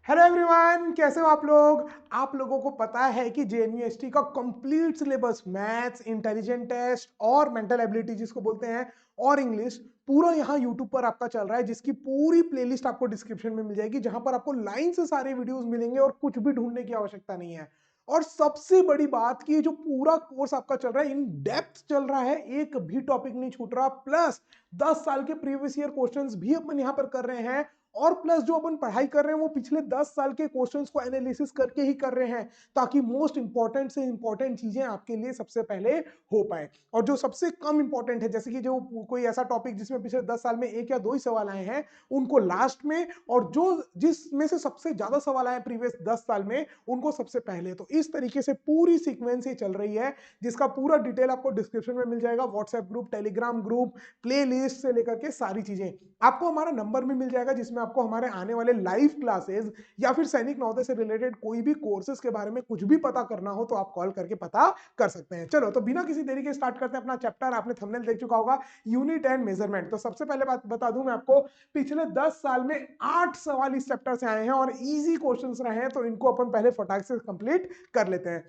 Hello everyone, कैसे हो आप लोग। आप लोगों को पता है कि जेएनयूएसटी का complete syllabus maths, intelligent test और मेंटल एबिलिटी जिसको बोलते हैं और इंग्लिश पूरा यहाँ यूट्यूब पर आपका चल रहा है, जिसकी पूरी प्लेलिस्ट आपको डिस्क्रिप्शन में मिल जाएगी, जहां पर आपको लाइन से सारे वीडियोस मिलेंगे और कुछ भी ढूंढने की आवश्यकता नहीं है। और सबसे बड़ी बात की जो पूरा कोर्स आपका चल रहा है इन डेप्थ चल रहा है, एक भी टॉपिक नहीं छूट रहा, प्लस 10 साल के प्रीवियस ईयर क्वेश्चंस भी अपन यहाँ पर कर रहे हैं। और प्लस जो अपन पढ़ाई कर रहे हैं वो पिछले 10 साल के क्वेश्चंस को एनालिसिस करके ही कर रहे हैं, ताकि मोस्ट इंपॉर्टेंट से इंपॉर्टेंट चीजें आपके लिए सबसे पहले हो पाए। और जो सबसे कम इंपॉर्टेंट है, जैसे कि जो कोई ऐसा टॉपिक जिसमें पिछले 10 साल में एक या दो ही सवाल आए हैं, उनको लास्ट में, और जो जिसमें से सबसे ज्यादा सवाल आए प्रीवियस 10 साल में, उनको सबसे पहले। तो इस तरीके से पूरी सीक्वेंस ही चल रही है, जिसका पूरा डिटेल आपको डिस्क्रिप्शन में मिल जाएगा। WhatsApp group, Telegram group, play list से लेकर के सारी चीजें आपको हमारा नंबर भी मिल जाएगा, जिसमें आपको हमारे आने वाले लाइव क्लासेस या फिर सैनिक नवोदय से रिलेटेड कोई भी कोर्सेज के बारे में कुछ भी पता करना हो तो आप कॉल करके पता कर सकते हैं। चलो तो बिना किसी देरी के स्टार्ट करते हैं अपना चैप्टर। आपने थंबनेल देख चुका होगा, यूनिट एंड मेजरमेंट। तो सबसे पहले बात बता दूं मैं आपको, पिछले 10 साल में 8 सवाल इस चैप्टर से आए हैं और इजी क्वेश्चंस रहे हैं, तो इनको अपन पहले फटाक से कंप्लीट कर लेते हैं।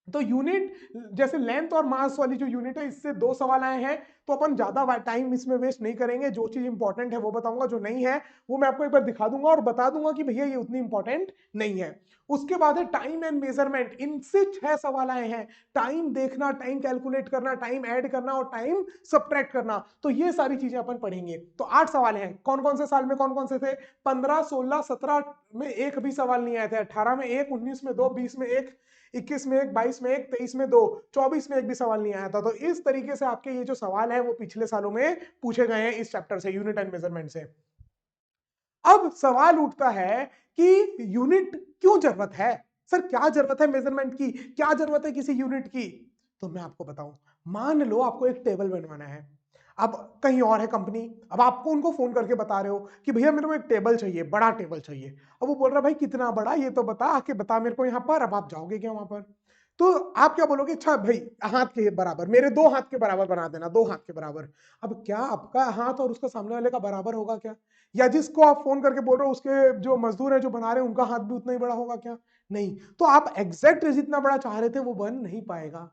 तो यूनिट जैसे लेंथ और मास वाली जो यूनिट है, इससे 2 सवाल आए हैं, तो अपन ज्यादा टाइम इसमें वेस्ट नहीं करेंगे। जो चीज इंपॉर्टेंट है वो बताऊंगा, जो नहीं है वो मैं आपको एक बार दिखा दूंगा और बता दूंगा कि भैया ये उतनी इंपॉर्टेंट नहीं है। उसके बाद है टाइम एंड मेजरमेंट, इनसे 6 सवाल आए हैं। टाइम देखना, टाइम कैलकुलेट करना, टाइम ऐड करना और टाइम सब्ट्रैक्ट करना, तो ये सारी चीजें अपन पढ़ेंगे। तो 8 सवाल हैं। कौन कौन से साल में कौन कौन से थे? 15, 16, 17 में एक भी सवाल नहीं आए थे, 18 में एक, 19 में दो, 20 में एक, 21 में एक, 22 में एक, 23 में दो, 24 में एक भी सवाल नहीं आया था। तो इस तरीके से आपके ये जो सवाल है वो पिछले सालों में पूछे गए हैं इस चैप्टर से, यूनिट एंड मेजरमेंट से। अब सवाल उठता है कि यूनिट क्यों जरूरत है? सर क्या जरूरत है मेजरमेंट की, क्या जरूरत है किसी यूनिट की? तो मैं आपको बताऊं, मान लो आपको एक टेबल बनवाना है, अब कहीं और है कंपनी, अब आपको उनको फोन करके बता रहे हो कि भैया मेरे को एक टेबल चाहिए, बड़ा टेबल चाहिए। अब वो बोल रहा है भाई कितना बड़ा, ये तो बता, आके बता मेरे को यहाँ पर। अब आप जाओगे क्या वहां पर? तो आप क्या बोलोगे? अच्छा भाई हाथ के बराबर, मेरे 2 हाथ के बराबर बना देना, 2 हाथ के बराबर। अब क्या आपका हाथ और उसका सामने वाले का बराबर होगा क्या? या जिसको आप फोन करके बोल रहे हो उसके जो मजदूर है जो बना रहे हैं उनका हाथ भी उतना ही बड़ा होगा क्या? नहीं। तो आप एग्जैक्ट जितना बड़ा चाह रहे थे वो बन नहीं पाएगा।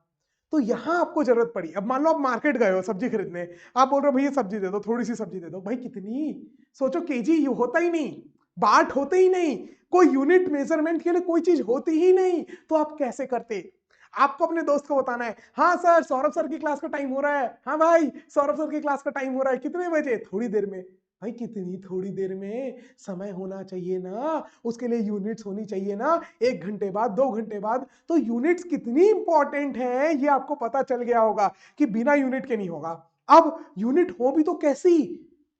तो यहां आपको जरूरत पड़ी। अब मान लो आप मार्केट गए हो सब्जी खरीदने, आप बोल रहे हो भैया सब्जी दे दो, थोड़ी सी सब्जी दे दो। भाई कितनी? सोचो, केजी होता ही नहीं, बाट होते ही नहीं, कोई यूनिट मेजरमेंट के लिए कोई चीज होती ही नहीं। तो आप कैसे करते? आपको अपने दोस्त को बताना है, हाँ सर सौरभ सर की क्लास का टाइम हो रहा है, हाँ भाई सौरभ सर की क्लास का टाइम हो रहा है, कितने बजे? थोड़ी देर में। भाई कितनी थोड़ी देर में? समय होना चाहिए ना, उसके लिए यूनिट्स होनी चाहिए ना, 1 घंटे बाद, 2 घंटे बाद। तो यूनिट्स कितनी इंपॉर्टेंट है ये आपको पता चल गया होगा कि बिना यूनिट के नहीं होगा। अब यूनिट हो भी तो कैसी?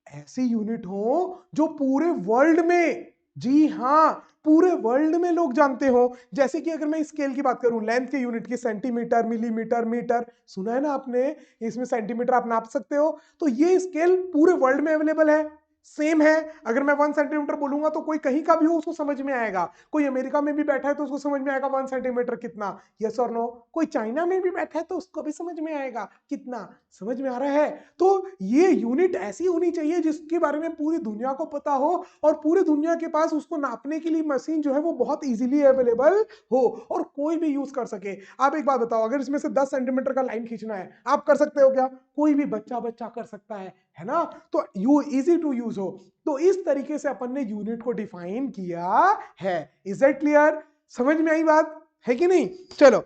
ऐसी यूनिट हो जो पूरे वर्ल्ड में, जी हाँ, पूरे वर्ल्ड में लोग जानते हो। जैसे कि अगर मैं स्केल की बात करूं, लेंथ के यूनिट की, सेंटीमीटर, मिलीमीटर, मीटर, सुना है ना आपने, इसमें सेंटीमीटर आप नाप सकते हो। तो ये स्केल पूरे वर्ल्ड में अवेलेबल है, सेम है। अगर मैं 1 सेंटीमीटर बोलूंगा तो कोई कहीं का भी हो उसको समझ में आएगा, कोई अमेरिका में भी बैठा है तो उसको समझ में आएगा 1 सेंटीमीटर कितना, यस और नो। कोई चाइना में भी बैठा है तो उसको भी समझ में आएगा कितना। समझ में आ रहा है? तो ये यूनिट ऐसी होनी चाहिए जिसके बारे में पूरी दुनिया को पता हो, और पूरी दुनिया के पास उसको नापने के लिए मशीन जो है वो बहुत इजीली अवेलेबल हो और कोई भी यूज कर सके। आप एक बात बताओ, अगर इसमें से 10 सेंटीमीटर का लाइन खींचना है, आप कर सकते हो क्या? कोई भी बच्चा बच्चा कर सकता है ना? तो यू इजी टू यूज हो। तो इस तरीके से अपन ने यूनिट को डिफाइन किया है। Is it clear? समझ में आई बात है कि नहीं? चलो,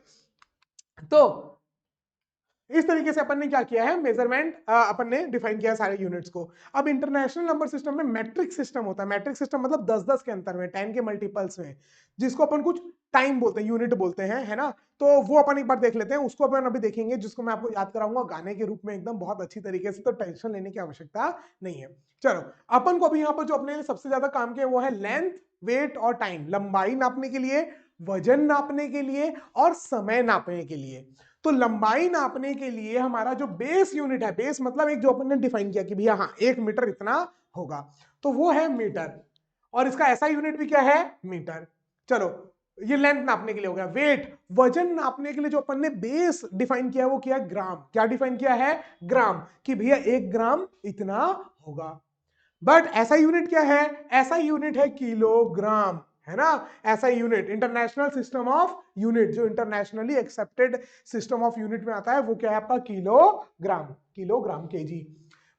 तो इस तरीके से अपन ने क्या किया है, मेजरमेंट अपन ने डिफाइन किया सारे यूनिट्स को। अब इंटरनेशनल नंबर सिस्टम में मैट्रिक सिस्टम होता है। मैट्रिक सिस्टम मतलब 10-10 के अंतर में, 10 के मल्टीपल्स में, जिसको अपन कुछ टाइम बोलते हैं, यूनिट बोलते हैं, है ना? तो वो अपन एक बार देख लेते हैं, उसको अपन अभी देखेंगे, जिसको मैं आपको याद कराऊंगा गाने के रूप में एकदम बहुत अच्छी तरीके से, तो टेंशन लेने की आवश्यकता नहीं है। चलो, अपन को अभी यहाँ पर जो अपने लिए सबसे ज्यादा काम किया वो है लेंथ, वेट और टाइम। लंबाई नापने के लिए, वजन नापने के लिए और समय नापने के लिए। तो लंबाई नापने के लिए हमारा जो बेस यूनिट है, बेस मतलब एक जो अपन ने डिफाइन किया कि भैया हाँ 1 मीटर इतना होगा, तो वो है मीटर। और इसका ऐसा यूनिट भी क्या है? मीटर। चलो, ये लेंथ नापने के लिए हो गया। वेट, वजन नापने के लिए जो अपन ने बेस डिफाइन किया वो क्या है? ग्राम। क्या डिफाइन किया है? ग्राम, कि भैया 1 ग्राम इतना होगा। बट ऐसा यूनिट क्या है? ऐसा यूनिट है किलोग्राम। है ना। ऐसा unit, international system of unit, जो internationally accepted system of unit में आता है वो क्या है आपका किलोग्राम, किलोग्राम केजी।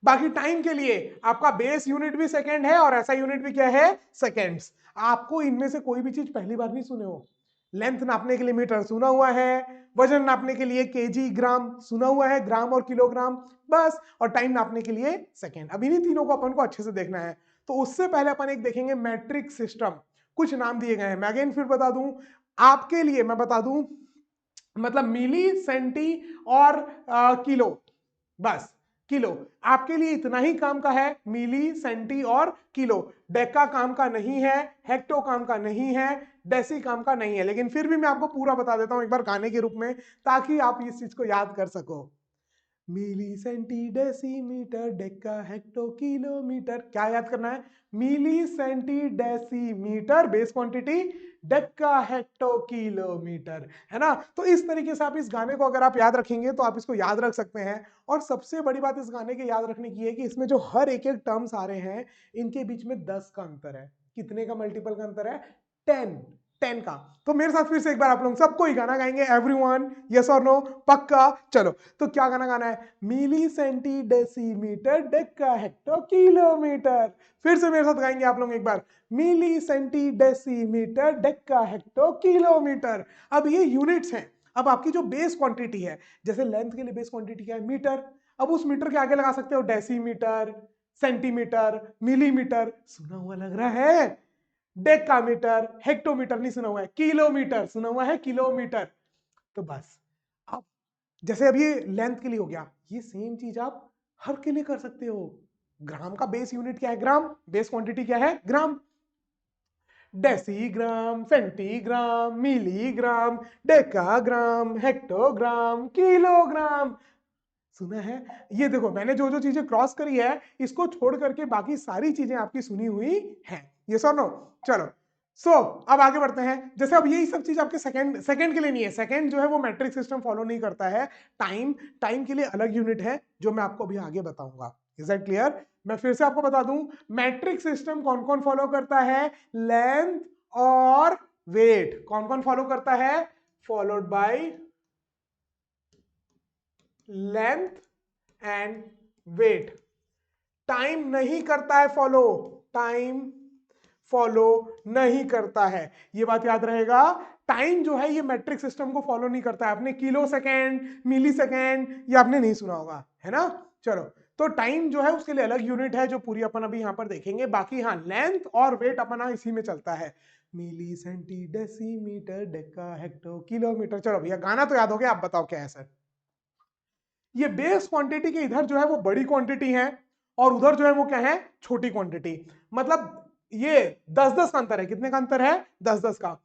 बाकी टाइम के लिए आपका बेस यूनिट भी सेकंड है और ऐसा यूनिट भी क्या है, सेकंड्स। आपको इनमें से कोई भी चीज पहली बार नहीं सुने हो। लेंथ नापने के लिए मीटर सुना हुआ है, वजन नापने के लिए केजी ग्राम सुना हुआ है, ग्राम और किलोग्राम बस, और टाइम नापने के लिए सेकंड। अब इन्हीं तीनों को अपन को अच्छे से देखना है। तो उससे पहले अपन एक देखेंगे मैट्रिक सिस्टम। कुछ नाम दिए गए हैं, मैं अगेन फिर बता दूं आपके लिए, मैं बता दूं मतलब मिली, सेंटी और किलो, बस किलो आपके लिए इतना ही काम का है, मिली, सेंटी और किलो। डेका काम का नहीं है, हेक्टो काम का नहीं है, डेसी काम का नहीं है, लेकिन फिर भी मैं आपको पूरा बता देता हूं एक बार गाने के रूप में, ताकि आप इस चीज को याद कर सको। Milli, centi, decimetre, deca, hecto, kilometre. क्या याद करना है, milli, centi, decimetre base quantity, deca, hecto, kilometre, है ना। तो इस तरीके से आप इस गाने को अगर आप याद रखेंगे तो आप इसको याद रख सकते हैं। और सबसे बड़ी बात इस गाने के याद रखने की है कि इसमें जो हर एक एक टर्म्स आ रहे हैं इनके बीच में 10 का अंतर है। कितने का मल्टीपल का अंतर है, 10, 10 का। तो मेरे साथ फिर से एक बार आप लोग सबको ही गाना गाएंगे, एवरीवन, यस और नो, पक्का। चलो तो क्या गाना गाना है, milli, centi, decimetre, deca, hecto, kilometre. फिर से मेरे साथ गाएंगे आप लोग एक बार, milli, centi, decimetre, deca, hecto, kilometre. अब ये यूनिट्स हैं। अब आपकी जो बेस क्वांटिटी है, जैसे लेंथ के लिए बेस क्वांटिटी क्या है, मीटर। अब उस मीटर के आगे लगा सकते हो डेसीमीटर, सेंटीमीटर, मिलीमीटर, सुना हुआ लग रहा है। डेकामीटर, हेक्टोमीटर नहीं सुना हुआ है, किलोमीटर सुना हुआ है, किलोमीटर। तो बस अब जैसे अब ये लेंथ के लिए हो गया, ये सेम चीज आप हर के लिए कर सकते हो। ग्राम का बेस यूनिट क्या है, ग्राम, बेस क्वांटिटी क्या है, gram. Decigram, centigram, milligram, decagram, hectogram, kilogram, सुना है। ये देखो मैंने जो जो चीजें क्रॉस करी है इसको छोड़ करके बाकी सारी चीजें आपकी सुनी हुई हैं, ये सो नो। चलो अब आगे बढ़ते हैं। जैसे अब यही सब चीज आपके सेकंड, सेकंड के लिए नहीं है, सेकंड जो है वो मैट्रिक सिस्टम फॉलो नहीं करता है। टाइम, टाइम के लिए अलग यूनिट है जो मैं आपको अभी आगे बताऊंगा। Is that clear. मैं फिर से आपको बता दूं, मैट्रिक सिस्टम कौन कौन फॉलो करता है, लेंथ और वेट। कौन कौन फॉलो करता है, followed by length and weight. Time नहीं करता है फॉलो, टाइम फॉलो नहीं करता है, ये बात याद रहेगा। टाइम जो है ये मैट्रिक सिस्टम को फॉलो नहीं करता है। आपने किलो सेकेंड, मिली सेकेंड ये आपने नहीं सुना होगा, है ना। चलो तो टाइम जो है उसके लिए अलग यूनिट है जो पूरी अपन अभी यहां पर देखेंगे। बाकी हाँ, लेंथ और वेट अपना इसी में चलता है, milli, centi, decimetre, deca, hecto, kilometre. चलो भैया गाना तो याद हो गया, आप बताओ क्या है सर। ये बेस क्वांटिटी के इधर जो है वो बड़ी क्वांटिटी है और उधर जो है वो क्या है, छोटी क्वांटिटी। मतलब ये 10-10 का अंतर है। कितने का अंतर है, 10-10 का।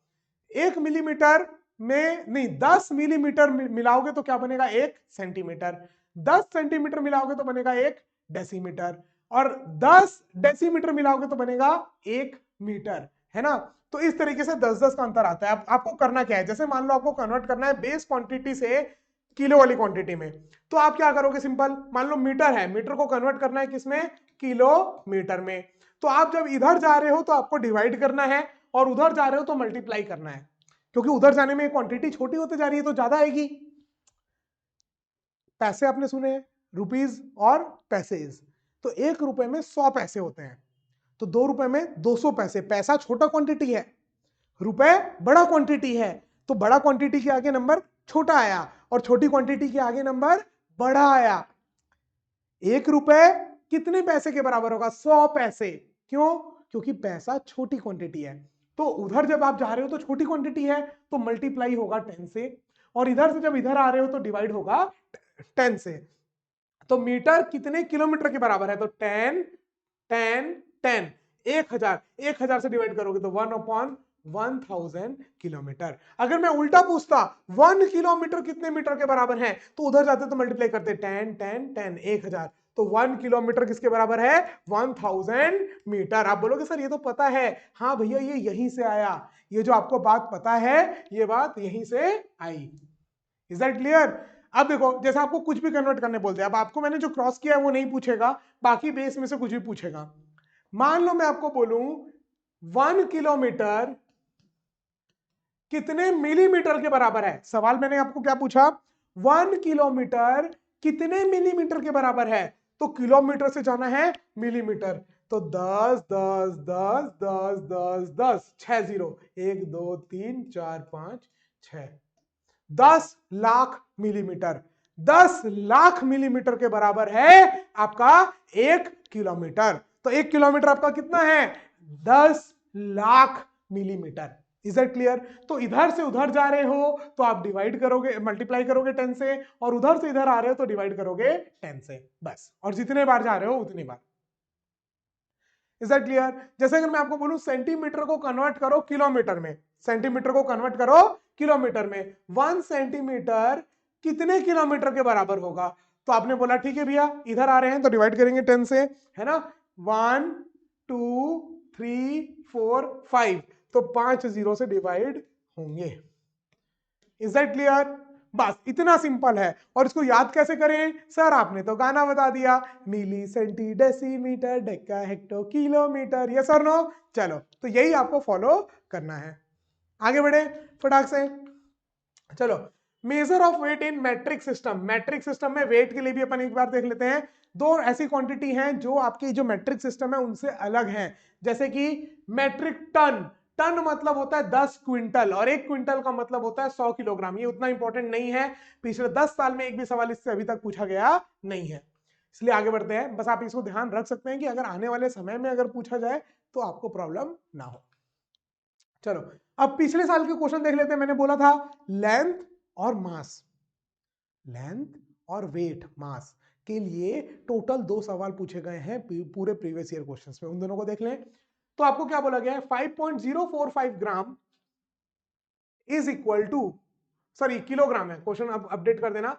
1 मिलीमीटर में नहीं, 10 मिलीमीटर मिलाओगे तो क्या बनेगा, 1 सेंटीमीटर। 10 सेंटीमीटर मिलाओगे तो बनेगा 1 डेसीमीटर, और 10 डेसीमीटर मिलाओगे तो बनेगा 1 मीटर, है ना। तो इस तरीके से 10-10 का अंतर आता है। अब आपको करना क्या है, जैसे मान लो आपको कन्वर्ट करना है बेस क्वांटिटी से किलो वाली क्वांटिटी में, तो आप क्या करोगे, सिंपल, मान लो मीटर है, मीटर को कन्वर्ट करना है किसमें, किलोमीटर में। तो आप जब इधर जा रहे हो तो आपको डिवाइड करना है और उधर जा रहे हो तो मल्टीप्लाई करना है, क्योंकि उधर जाने में क्वांटिटी छोटी होती जा रही है तो ज्यादा आएगी। पैसे आपने सुने हैं, रुपीज और पैसेज। तो 1 रुपए में 100 पैसे होते हैं, तो 2 रुपए में 200 पैसे। पैसा छोटा क्वांटिटी है, रुपए बड़ा क्वांटिटी है, तो बड़ा क्वांटिटी के आगे नंबर छोटा आया और छोटी क्वांटिटी के आगे नंबर बड़ा आया। 1 रुपए कितने पैसे के बराबर होगा, 100 पैसे। क्यों, क्योंकि पैसा छोटी क्वांटिटी है। तो उधर जब आप जा रहे हो तो छोटी क्वांटिटी है तो मल्टीप्लाई होगा 10 से, और इधर से जब इधर आ रहे हो तो डिवाइड होगा 10 से। तो मीटर कितने किलोमीटर के बराबर है, तो 10, 10, 10, 1000, 1000 से डिवाइड करोगे तो 1/1000 किलोमीटर। अगर मैं उल्टा पूछता 1 किलोमीटर कितने मीटर के बराबर है, तो उधर जाते तो मल्टीप्लाई करते 10, 10, 10, 1000। तो 1 किलोमीटर किसके बराबर है, 1000 मीटर। आप बोलोगे सर ये तो पता है, हाँ भैया ये यहीं से आया, ये जो आपको बात पता है ये बात यहीं से आई। Is that clear. अब देखो जैसे आपको कुछ भी कन्वर्ट करने बोलते हैं, अब आपको मैंने जो क्रॉस किया है वो नहीं पूछेगा, बाकी बेस में से कुछ भी पूछेगा। मान लो मैं आपको बोलूं 1 किलोमीटर कितने मिलीमीटर के बराबर है। सवाल मैंने आपको क्या पूछा, 1 किलोमीटर कितने मिलीमीटर के बराबर है, तो किलोमीटर से जाना है मिलीमीटर, तो 10 10 10 10 10 10 6 0 1 2 3 4 5 6 10 लाख मिलीमीटर, 10 लाख मिलीमीटर के बराबर है आपका 1 किलोमीटर। तो 1 किलोमीटर आपका कितना है, 10 lakh millimetre. Is that clear. तो इधर से उधर जा रहे हो तो आप डिवाइड करोगे, मल्टीप्लाई करोगे 10 से, और उधर से इधर आ रहे हो तो डिवाइड करोगे 10 से, बस। और जितने बार जा रहे हो उतनी बार। Is that clear. जैसे अगर मैं आपको बोलूं सेंटीमीटर को कन्वर्ट करो किलोमीटर में, सेंटीमीटर को कन्वर्ट करो किलोमीटर में, 1 सेंटीमीटर कितने किलोमीटर के बराबर होगा, तो आपने बोला ठीक है भैया इधर आ रहे हैं तो डिवाइड करेंगे 10 से, है ना। 1 2 3 4 5, तो 5 जीरो से डिवाइड होंगे। Is that clear. बस इतना सिंपल है। और इसको याद कैसे करें, सर आपने तो गाना बता दिया, milli centi decimetre deca hecto kilometre, yes और नो। चलो तो यही आपको फॉलो करना है। आगे बढ़े फटाक से। चलो, measure of weight in metric system. Metric system में वेट के लिए भी अपन एक बार देख लेते हैं। दो ऐसी क्वांटिटी हैं जो आपकी जो मैट्रिक सिस्टम है उनसे अलग हैं, जैसे कि मैट्रिक टन। टन मतलब होता है 10 क्विंटल, और 1 क्विंटल का मतलब होता है 100 किलोग्राम। ये उतना इंपॉर्टेंट नहीं है, पिछले 10 साल में एक भी सवाल इससे अभी तक पूछा गया नहीं है, इसलिए आगे बढ़ते हैं। बस आप इसको ध्यान रख सकते हैं कि अगर आने वाले समय में अगर पूछा जाए तो आपको प्रॉब्लम ना हो। चलो अब पिछले साल के क्वेश्चन देख लेते हैं। मैंने बोला था लेंथ और मास, लेंथ और वेट मास के लिए टोटल 2 सवाल पूछे गए हैं पूरे प्रीवियस ईयर क्वेश्चंस में, उन दोनों को देख लें। तो आपको क्या बोला गया है, 5.045 gram is equal to, sorry kilogram है क्वेश्चन, अब अपडेट कर देना,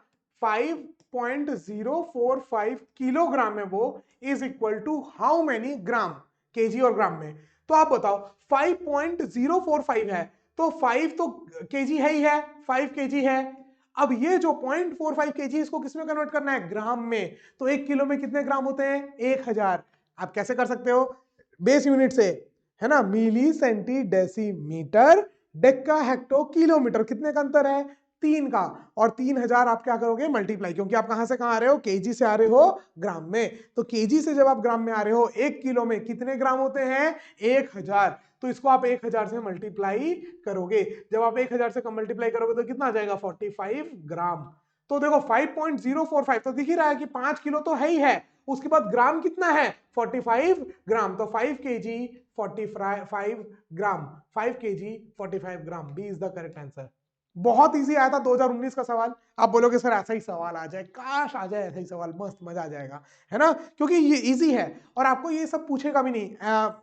5.045 किलोग्राम है वो, is equal to how many gram, KG और ग्राम में। तो आप बताओ 5.045 है तो 5 तो केजी है ही है, 5 केजी है। अब ये जो 0.45 केजी इसको किस में कन्वर्ट करना है, ग्राम में। तो 1 किलो में कितने ग्राम होते हैं, 1000। आप कैसे कर सकते हो, बेस यूनिट से, है ना, milli centi decimetre deca hecto kilometre, कितने का अंतर है, 3 का। और 3000 आप क्या करोगे, मल्टीप्लाई, क्योंकि आप कहां से कहां आ रहे हो, केजी से आ रहे हो ग्राम में। तो केजी से जब आप ग्राम में आ रहे हो, 1 किलो में कितने ग्राम होते हैं, 1000। तो इसको आप 1000 से मल्टीप्लाई करोगे, जब आप 1000 से मल्टीप्लाई करोगे तो कितना आ जाएगा, 45 ग्राम। तो देखो 5.045 तो दिख ही रहा है कि 5 किलो तो है ही है, उसके बाद ग्राम कितना है, 45 ग्राम। तो 5 KG 45 gram, 5 KG 45 gram, B is the correct answer. बहुत इजी आया था 2019 का सवाल। आप बोलोगे सर ऐसा ही सवाल आ जाए, काश आ जाए ऐसा ही सवाल, मस्त मजा आ जाएगा, है ना, क्योंकि ये इजी है और आपको ये सब पूछेगा भी नहीं।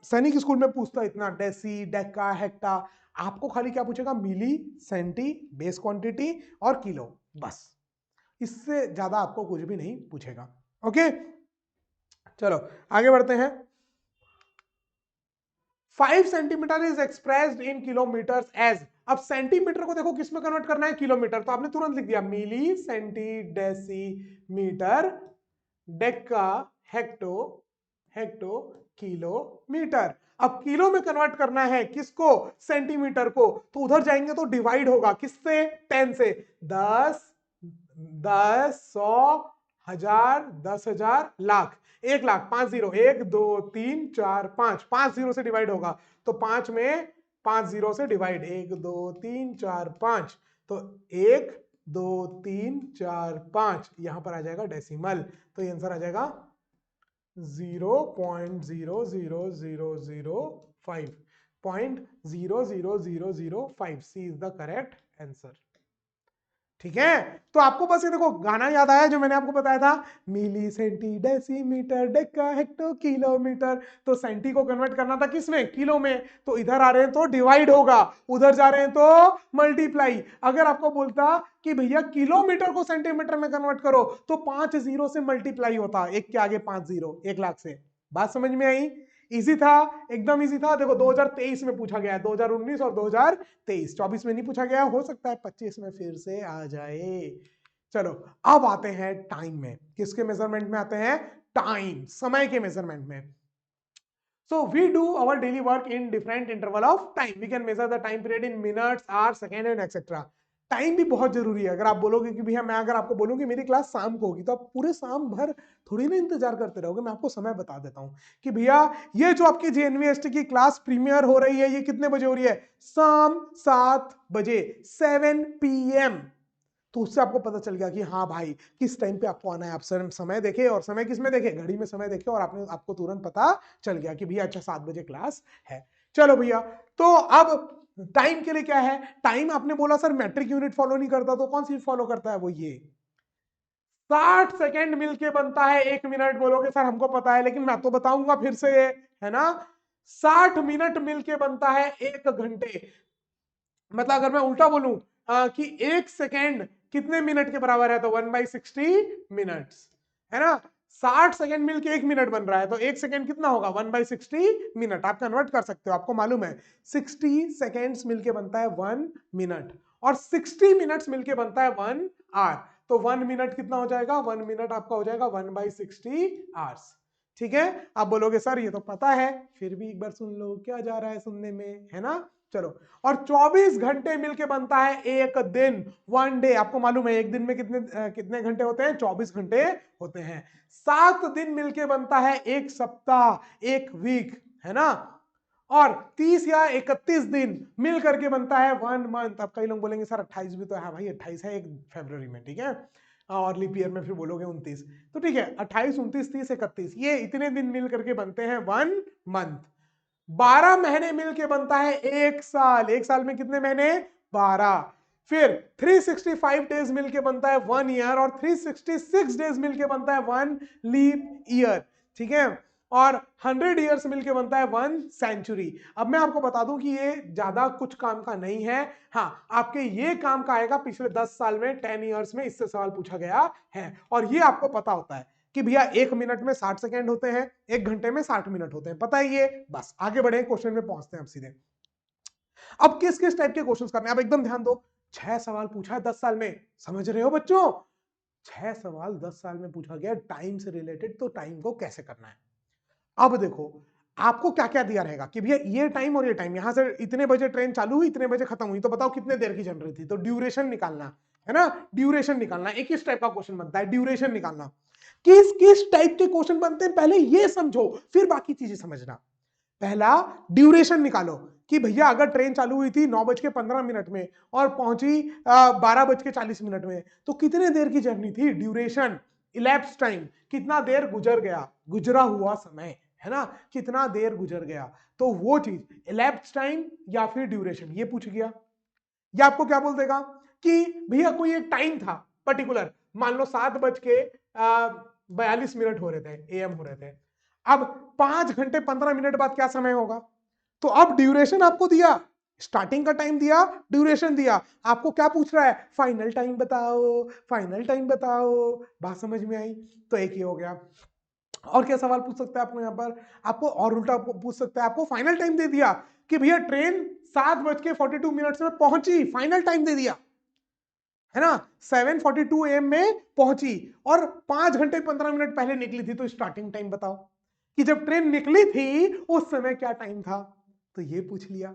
सैनिक स्कूल में पूछता इतना डेसी डेका हेक्टा, आपको खाली क्या पूछेगा, मिली सेंटी बेस क्वांटिटी और किलो, बस, इससे ज्यादा आपको कुछ भी नहीं पूछेगा। ओके चलो आगे बढ़ते हैं। 5 centimetre is expressed in kilometre as, अब सेंटीमीटर को देखो किस में कन्वर्ट करना है, किलोमीटर, तो आपने तुरंत लिख दिया milli centi decimetre deca hecto hecto kilometre. अब किलो में कन्वर्ट करना है किसको, सेंटीमीटर को, तो उधर जाएंगे तो डिवाइड होगा किससे, 10 से, 10 10 100 1000 10,000 लाख, 1 लाख, 5 जीरो, 1 2 3 4 5, 5 जीरो से डिवाइड होगा, तो 5 में 5 जीरो से डिवाइड, 1 2 3 4 5, तो 1 2 3 4 5, यहां पर आ जाएगा डेसिमल, तो ये आंसर आ जाएगा 0.00005, 0.00005, सी इज द करेक्ट आंसर। ठीक है, तो आपको बस ये देखो गाना याद आया जो मैंने आपको बताया था, milli centi decimetre deca hecto kilometre, तो सेंटी को कन्वर्ट करना था किसमें, किलो में, तो इधर आ रहे हैं तो डिवाइड होगा, उधर जा रहे हैं तो मल्टीप्लाई। अगर आपको बोलता कि भैया किलोमीटर को सेंटीमीटर में कन्वर्ट करो, तो 5 जीरो से मल्टीप्लाई होता, एक के आगे 5 जीरो, 1 लाख से। बात समझ में आई, इजी था, एकदम इजी था। देखो 2023 में पूछा गया है, 2019 और 2023, 24 में नहीं पूछा गया, हो सकता है 25 में फिर से आ जाए। चलो अब आते हैं टाइम में, किसके मेजरमेंट में आते हैं, टाइम, समय के मेजरमेंट में। So we do our daily work in different interval of time. We can measure the time period in minutes, hours, second and etc. Time भी बहुत जरूरी है। अगर आप बोलोगे कि भैया मैं अगर आपको बोलूँ कि मेरी क्लास शाम को होगी तो आप पूरे शाम भर थोड़ी ना इंतजार करते रहोगे। मैं आपको समय बता देता हूँ कि भैया ये जो आपकी जेएनवीएसटी की क्लास प्रीमियर हो रही है ये कितने बजे हो रही है? शाम 7 बजे 7 PM। तो उससे आपको पता चल गया कि हाँ भाई किस टाइम पे आपको आना है। आप समय देखे और समय किस में देखे? घड़ी में समय देखे और आपको तुरंत पता चल गया कि भैया अच्छा 7 बजे क्लास है। चलो भैया, तो अब टाइम के लिए क्या है? टाइम आपने बोला सर मैट्रिक यूनिट फॉलो नहीं करता, तो कौन सी फॉलो करता है? वो ये 60 सेकेंड मिलके बनता है 1 मिनट। बोलोगे सर हमको पता है, लेकिन मैं तो बताऊंगा फिर से, है ना। 60 मिनट मिलके बनता है 1 घंटे। मतलब अगर मैं उल्टा बोलूं कि 1 सेकेंड कितने मिनट के बराबर है, तो 1/60 मिनट्स, है ना। 60 सेकेंड मिलके 1 मिनट बन रहा है, तो 1 सेकेंड कितना होगा? 1/60 मिनट। आप कन्वर्ट कर सकते हो, आपको मालूम है 60 सेकेंड्स मिलके बनता है 1 मिनट और 60 मिनट्स मिलके बनता है 1 आवर। तो 1 मिनट कितना हो जाएगा? 1 मिनट आपका हो जाएगा 1/60 आवर्स। ठीक है। आप बोलोगे सर ये तो पता है, फिर भी एक बार सुन लो क्या जा रहा है सुनने में, है ना। चलो, और 24 घंटे मिलके बनता है 1 दिन, 1 डे। आपको मालूम है एक दिन में कितने घंटे होते हैं? 24 घंटे होते हैं। 7 दिन मिलके बनता है 1 सप्ताह, 1 वीक, है ना। और 30 या 31 दिन मिल करके बनता है 1 मंथ। अब कई लोग बोलेंगे सर 28 भी तो है। भाई 28 है 1 फरवरी में, ठीक है। और लीप ईयर में फिर बोलोगे 29, तो ठीक है 28, 29, 30, 31, ये इतने दिन मिल करके बनते हैं 1 मंथ। 12 महीने मिलके बनता है 1 साल। 1 साल में कितने महीने? 12। फिर 365 डेज मिलके बनता है 1 ईयर और 366 डेज मिलके बनता है 1 लीप ईयर, ठीक है। और 100 ईयर्स मिलके बनता है 1 सेंचुरी। अब मैं आपको बता दूं कि ये ज्यादा कुछ काम का नहीं है। हाँ, आपके ये काम का आएगा पिछले 10 साल में, 10 ईयर्स में इससे सवाल पूछा गया है और ये आपको पता होता है कि भैया 1 मिनट में 60 सेकेंड होते हैं, 1 घंटे में 60 मिनट होते हैं, पता है ये। बस आगे बढ़े, क्वेश्चन में पहुंचते हैं अब सीधे। अब किस किस टाइप के क्वेश्चंस करने हैं, अब एकदम ध्यान दो। 6 सवाल पूछा है 10 साल में, समझ रहे हो बच्चों? 6 सवाल 10 साल में पूछा गया टाइम से रिलेटेड, तो टाइम को कैसे करना है। अब देखो आपको क्या क्या दिया रहेगा कि भैया ये टाइम और ये टाइम, यहां से इतने बजे ट्रेन चालू हुई, इतने बजे खत्म हुई, तो बताओ कितने देर की चल रही थी, तो ड्यूरेशन निकालना है ना। ड्यूरेशन निकालना, एक इस टाइप का क्वेश्चन बनता है, ड्यूरेशन निकालना। किस किस टाइप के क्वेश्चन बनते हैं पहले ये समझो, फिर बाकी चीजें समझना। पहला ड्यूरेशन निकालो कि भैया अगर ट्रेन चालू हुई थी 9:15 में और पहुंची 12:40 में, तो कितने देर की जर्नी थी? ड्यूरेशन, इलैप्स टाइम, कितना देर गुजर गया, गुजरा हुआ समय, है ना, कितना देर गुजर गया। तो वो चीज इलैप्स टाइम या फिर ड्यूरेशन, ये पूछ गया। या आपको क्या बोल देगा कि भैया कोई एक टाइम था पर्टिकुलर, मान लो 7:42 हो रहे थे, AM हो रहे थे। अब 5 घंटे 15 मिनट बाद क्या समय होगा? तो अब ड्यूरेशन आपको दिया, स्टार्टिंग का टाइम दिया, ड्यूरेशन दिया, आपको क्या पूछ रहा है? फाइनल टाइम बताओ, फाइनल टाइम बताओ। बात समझ में आई? तो एक ही हो गया। और क्या सवाल पूछ सकता है आपको यहाँ पर? आपको और उल्टा पूछ सकता है, आपको फाइनल टाइम दे दिया कि भैया ट्रेन 7:42 में पहुंची, फाइनल टाइम दे दिया, है ना। 7:42 AM में पहुंची और 5 घंटे 15 मिनट पहले निकली थी, तो स्टार्टिंग टाइम बताओ कि जब ट्रेन निकली थी उस समय क्या टाइम था। तो ये पूछ लिया।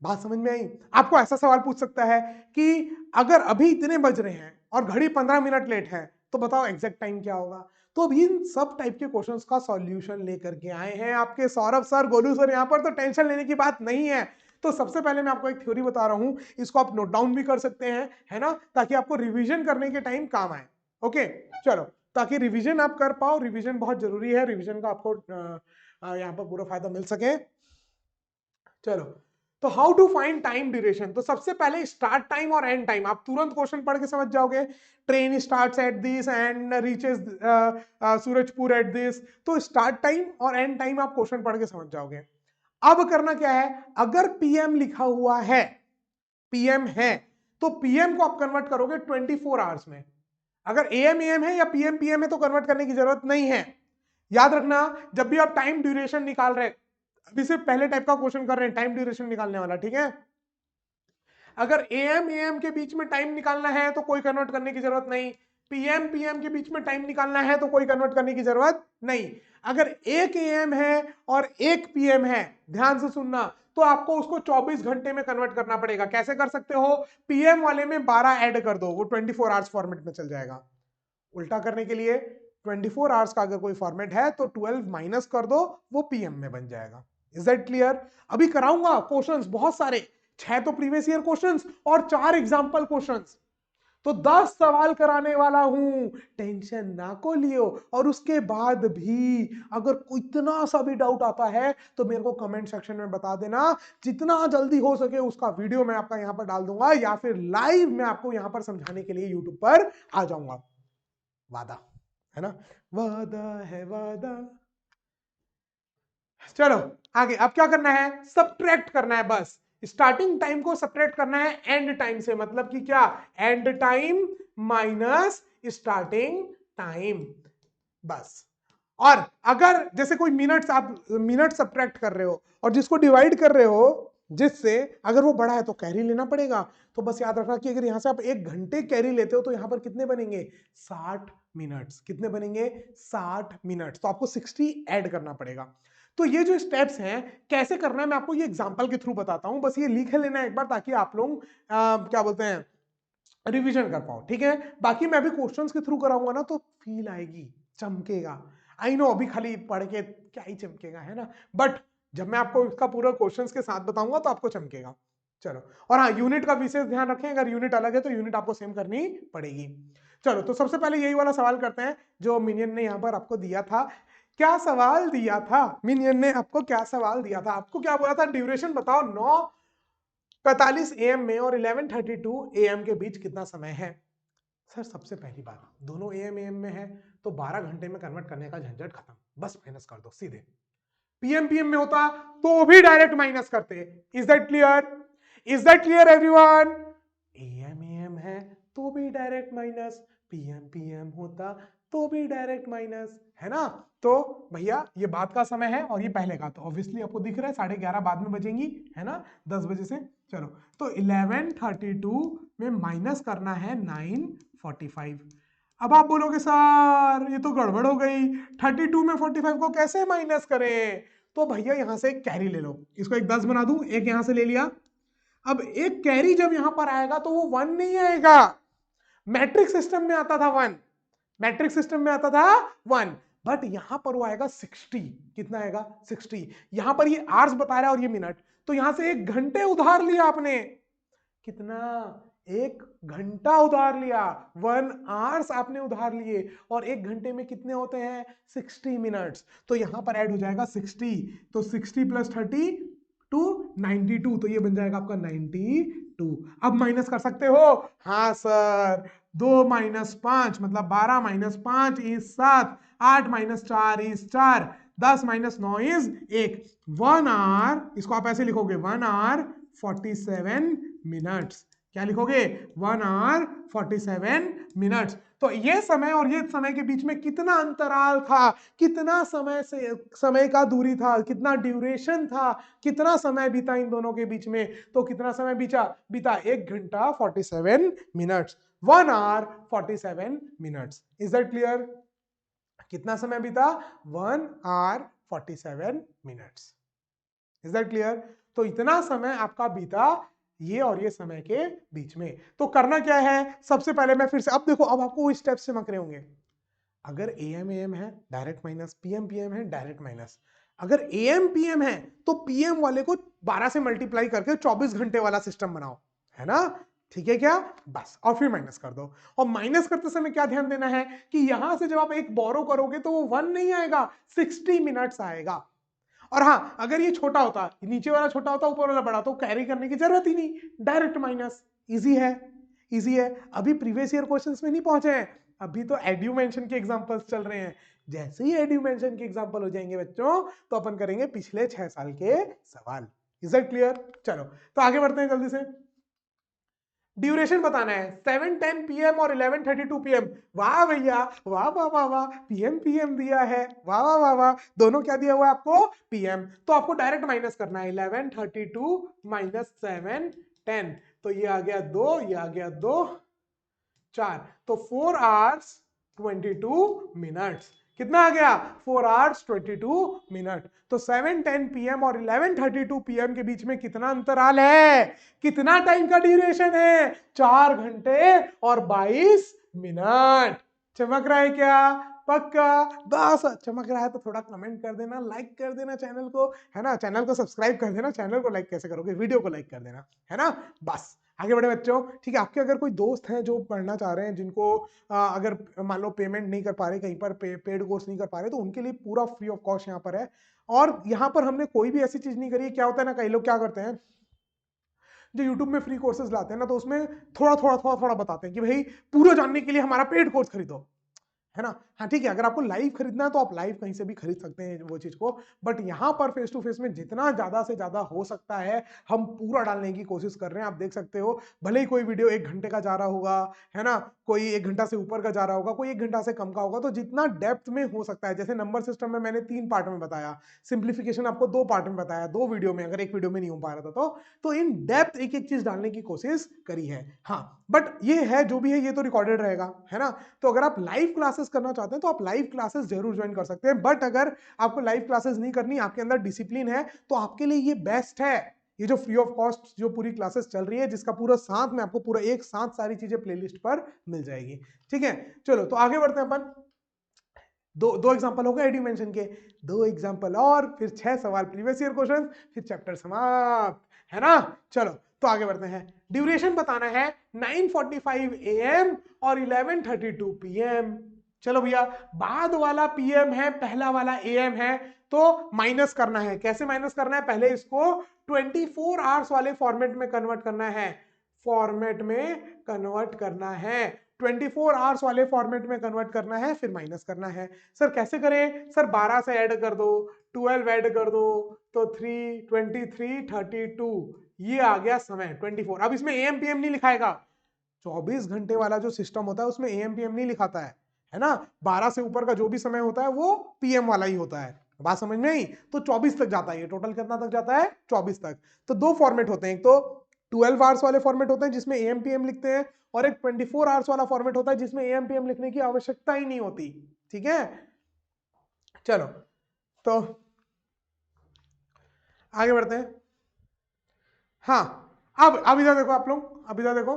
बात समझ में आई? आपको ऐसा सवाल पूछ सकता है कि अगर अभी इतने बज रहे हैं और घड़ी 15 मिनट लेट है, तो बताओ एग्जैक्ट टाइम क्या होगा। तो अभी इन सब टाइप के क्वेश्चंस का सॉल्यूशन लेकर के आए हैं आपके सौरभ सर, गोलू सर। यहां पर तो टेंशन लेने की बात नहीं है। तो सबसे पहले मैं आपको एक थ्योरी बता रहा हूं, इसको आप नोट डाउन भी कर सकते हैं, है ना, ताकि आपको रिवीजन करने के टाइम काम आए। ओके, चलो, ताकि रिवीजन आप कर पाओ, रिवीजन बहुत जरूरी है, रिवीजन का आपको यहाँ पर पूरा फायदा मिल सके। चलो, तो how to find time duration. तो सबसे पहले स्टार्ट टाइम और एंड टाइम, आप तुरंत क्वेश्चन पढ़ के समझ जाओगे। Train starts at this and reaches Surajpur at this. तो स्टार्ट टाइम और एंड टाइम आप क्वेश्चन पढ़ के समझ जाओगे। अब करना क्या है, अगर PM लिखा हुआ है, PM है, तो PM को आप कन्वर्ट करोगे 24 आवर्स में। अगर AM है या PM है तो कन्वर्ट करने की जरूरत नहीं है। याद रखना, जब भी आप टाइम ड्यूरेशन निकाल रहे, अभी से पहले टाइप का क्वेश्चन कर रहे हैं टाइम ड्यूरेशन निकालने वाला, ठीक है। अगर AM के बीच में टाइम निकालना है तो कोई कन्वर्ट करने की जरूरत नहीं। पीएम पीएम के बीच में टाइम निकालना है तो कोई कन्वर्ट करने की जरूरत नहीं। अगर एक एएम है और एक पीएम है, ध्यान से सुनना, तो आपको उसको 24 घंटे में कन्वर्ट करना पड़ेगा। कैसे कर सकते हो? पीएम वाले में 12 ऐड कर दो, वो 24 आवर्स फॉर्मेट में चल जाएगा। उल्टा करने के लिए 24 आवर्स का अगर कोई फॉर्मेट है तो 12 माइनस कर दो, वो पीएम में बन जाएगा। Is that clear? अभी कराऊंगा क्वेश्चंस बहुत सारे, 6 तो प्रीवियस ईयर क्वेश्चंस और 4 एग्जांपल क्वेश्चंस, तो 10 सवाल कराने वाला हूं, टेंशन ना को लियो। और उसके बाद भी अगर कोई इतना सा भी डाउट आता है तो मेरे को कमेंट सेक्शन में बता देना, जितना जल्दी हो सके उसका वीडियो मैं आपका यहां पर डाल दूंगा, या फिर लाइव मैं आपको यहां पर समझाने के लिए यूट्यूब पर आ जाऊंगा। वादा है ना? वादा है वादा। चलो आगे, अब क्या करना है? सब्ट्रैक्ट करना है बस। स्टार्टिंग टाइम को सब्ट्रैक्ट करना है एंड टाइम से, मतलब कि क्या? And time minus starting time, बस। और अगर जैसे कोई मिनट्स, आप मिनट सब्ट्रैक्ट कर रहे हो और जिसको डिवाइड कर रहे हो जिससे, अगर वो बड़ा है तो कैरी लेना पड़ेगा। तो बस याद रखना कि अगर यहां से आप 1 घंटे कैरी लेते हो तो यहां पर कितने बनेंगे? 60 मिनट्स। कितने बनेंगे? 60 मिनट्स। तो आपको 60 ऐड करना पड़ेगा। तो ये जो स्टेप्स हैं कैसे करना है मैं आपको ये एग्जांपल के थ्रू बताता हूं, बस ये लिख लेना एक बार ताकि आप लोग क्या बोलते हैं, रिवीजन कर पाओ, ठीक है? बाकी मैं भी क्वेश्चंस के थ्रू कराऊंगा ना तो फील आएगी, चमकेगा। आई नो अभी खाली पढ़ के क्या ही चमकेगा, है ना? बट जब मैं आपको इसका पूरा क्वेश्चंस के साथ बताऊंगा तो आपको चमकेगा। चलो, और हाँ, यूनिट का विशेष ध्यान रखें, अगर यूनिट अलग है तो यूनिट आपको सेम करनी पड़ेगी। चलो, तो सबसे पहले यही वाला सवाल करते हैं जो मिनियन ने यहां पर आपको दिया था। क्या सवाल दिया था मिनियन ने आपको? क्या सवाल दिया था आपको? क्या बोला था? ड्यूरेशन बताओ 9:45 AM में और 11:32 AM के बीच कितना समय है? सर सबसे पहली बात, दोनों AM AM में है तो 12 घंटे में कन्वर्ट करने का झंझट खत्म, बस माइनस कर दो सीधे। PM PM में होता तो भी डायरेक्ट माइनस करते। Is that clear? Is that clear everyone? AM AM है तो भी डायरेक्ट माइनस, PM PM होता तो भी डायरेक्ट माइनस, है ना? तो भैया ये बाद का समय है और ये पहले का, तो ऑब्वियसली आपको दिख रहा है 11:30 बाद में बजेंगी, है ना? 10 बजे से। चलो, तो 11:32 में माइनस करना है 9:45। अब आप बोलोगे सर ये तो गड़बड़ हो गई, 32 में 45 को कैसे माइनस करें? तो भैया यहां से एक कैरी ले लो, इसको एक 10 बना दूं, एक यहां से ले लिया। अब एक कैरी जब यहां पर आएगा तो वो 1 नहीं आएगा, मैट्रिक सिस्टम में आता था 1, मैट्रिक सिस्टम में आता था 1, बट यहां पर वो आएगा 60। कितना आएगा? 60। यहां पर ये आवर्स बता रहा है और ये मिनट, तो यहां से 1 घंटे उधार लिया आपने। कितना? 1 घंटा उधार लिया, 1 आवर्स आपने उधार लिए, और 1 घंटे में कितने होते हैं? 60 मिनट्स। तो यहां पर ऐड हो जाएगा 60, तो 60 प्लस 30 टू 92, तो ये बन जाएगा आपका 92। अब माइनस कर सकते हो? हाँ सर, 2 माइनस 5 मतलब 12 minus 5 is 7, 8 minus 4 is 4, 10 minus 9 is 1। 1 hour, इसको आप ऐसे लिखोगे 1 आवर 47 मिनट्स। क्या लिखोगे? 1 आवर 47 मिनट्स। तो ये समय और ये समय के बीच में कितना अंतराल था, कितना समय से समय का दूरी था, कितना ड्यूरेशन था, कितना समय बीता इन दोनों के बीच में? तो कितना समय बीता 1 घंटा 47 minutes, 1 hour 47 minutes. Is that clear? कितना समय बीता? 1 hour 47 minutes. Is that clear? तो इतना समय आपका बीता ये और ये समय के बीच में। तो करना क्या है? सबसे पहले मैं फिर से, अब देखो, अब आपको स्टेप से मक रहे होंगे। अगर AM AM है डायरेक्ट माइनस, PM PM है डायरेक्ट माइनस। अगर AM PM है तो PM वाले को 12 से मल्टीप्लाई करके 24 घंटे वाला सिस्टम बनाओ, है ना? ठीक है क्या? बस, और फिर माइनस कर दो। और माइनस करते समय क्या ध्यान देना है कि यहां से जब आप एक बोरो करोगे तो वो 1 नहीं आएगा, 60 मिनट्स आएगा। और हाँ, अगर ये छोटा होता, नीचे वाला छोटा होता, ऊपर वाला बड़ा, तो कैरी करने की जरूरत ही नहीं, डायरेक्ट माइनस। इजी है, इजी है। अभी प्रीवियस ईयर क्वेश्चंस में नहीं पहुंचे हैं, अभी तो एड्यू मेंशन के एग्जांपल्स चल रहे हैं। जैसे ही एड्यू मेंशन के एग्जांपल हो जाएंगे बच्चों, तो अपन करेंगे पिछले 6 साल के सवाल। Is that clear? चलो, तो आगे बढ़ते हैं जल्दी से। ड्यूरेशन बताना है 7:10 PM और 11:32 PM। वाह भैया, वाह वाह वाह वाह, PM PM दिया है, वाह वाह वाह वाह। दोनों क्या दिया हुआ है आपको? PM। तो आपको डायरेक्ट माइनस करना है, 11:32 माइनस 7:10, तो ये आ गया 2, ये आ गया 2, 4, तो 4 hours 22 मिनट्स। कितना आ गया? 4 hours 22 मिनट। तो 7:10 PM और 11:32 PM के बीच में कितना अंतराल है? कितना टाइम का ड्यूरेशन है? 4 घंटे और 22 मिनट। चमक रहा है क्या? पक्का? बस चमक रहा है तो थोड़ा कमेंट कर देना, लाइक कर देना चैनल को, है ना? चैनल को सब्सक्राइब कर देना। चैनल को लाइक कैसे करोगे? वीडियो को लाइक कर देना, है ना? बस आगे बढ़े बच्चों। ठीक है, आपके अगर कोई दोस्त हैं जो पढ़ना चाह रहे हैं, जिनको अगर मान लो पेमेंट नहीं कर पा रहे, कहीं पर पेड कोर्स नहीं कर पा रहे, तो उनके लिए पूरा फ्री ऑफ कॉस्ट यहाँ पर है। और यहाँ पर हमने कोई भी ऐसी चीज नहीं करी है। क्या होता है ना, कई लोग क्या करते हैं जो YouTube में फ्री कोर्सेज लाते हैं ना, तो उसमें थोड़ा बताते हैं कि भाई पूरा जानने के लिए हमारा पेड कोर्स खरीदो, है ना? हाँ ठीक है, अगर आपको लाइव खरीदना है तो आप लाइव कहीं से भी खरीद सकते हैं वो चीज को, बट यहाँ पर फेस टू फेस में जितना ज्यादा से ज्यादा हो सकता है हम पूरा डालने की कोशिश कर रहे हैं। आप देख सकते हो, भले ही कोई वीडियो 1 घंटे का जा रहा होगा, है ना, कोई 1 घंटा से ऊपर का जा रहा होगा, कोई 1 घंटा से कम का होगा, तो जितना डेप्थ में हो सकता है, जैसे नंबर सिस्टम में मैंने 3 पार्ट में बताया, सिंप्लीफिकेशन आपको 2 पार्ट में बताया, 2 वीडियो में, अगर एक वीडियो में नहीं हो पा रहा था तो इन डेप्थ एक एक चीज डालने की कोशिश करी है। हाँ, बट ये है जो भी है, ये तो रिकॉर्डेड रहेगा, है ना? तो अगर आप लाइव क्लासेस करना चाहते हैं तो आप लाइव क्लासेस जरूर ज्वाइन कर सकते हैं, बट अगर आपको लाइव क्लासेस नहीं करनी, आपके अंदर डिसिप्लिन है, तो आपके लिए ये बेस्ट है, ये जो फ्री ऑफ कॉस्ट जो पूरी क्लासेस चल रही है, जिसका पूरा साथ में आपको पूरा एक साथ सारी चीजें प्लेलिस्ट पर मिल जाएगी। ठीक है, चलो तो आगे बढ़ते हैं अपन। दो एग्जांपल हो गए एडी मेंशन के, 2 एग्जांपल और फिर 6 सवाल प्रीवियस ईयर क्वेश्चन, फिर चैप्टर समाप्त, है ना? चलो तो आगे बढ़ते हैं। ड्यूरेशन बताना है 9:45 AM और 11:32 PM। चलो भैया, बाद वाला PM है, पहला वाला AM है, तो माइनस करना है। कैसे माइनस करना है? पहले इसको 24 आवर्स वाले फॉर्मेट में कन्वर्ट करना है, फॉर्मेट में कन्वर्ट करना है, 24 आवर्स वाले फॉर्मेट में कन्वर्ट करना है, फिर माइनस करना है। सर कैसे करें? सर 12 से ऐड कर दो, 12 ऐड कर दो, तो 3, 23, 32, ये आ गया समय 24। अब इसमें AM PM नहीं लिखाएगा, 24 घंटे वाला जो सिस्टम होता है उसमें AM PM नहीं लिखाता है ना? 12 से ऊपर का जो भी समय होता है वो PM वाला ही होता है। बात समझ में आई? तो 24 तक जाता है, ये टोटल कितना तक जाता है? 24 तक। तो 2 फॉर्मेट होते हैं, एक तो 12 आवर्स वाले फॉर्मेट होते हैं जिसमें AM PM लिखते हैं, और एक 24 आवर्स वाला फॉर्मेट होता है जिसमें AM PM लिखने की आवश्यकता ही नहीं होती। ठीक है, चलो तो आगे बढ़ते हैं। हाँ, अब इधर देखो आप लोग, अब इधर देखो,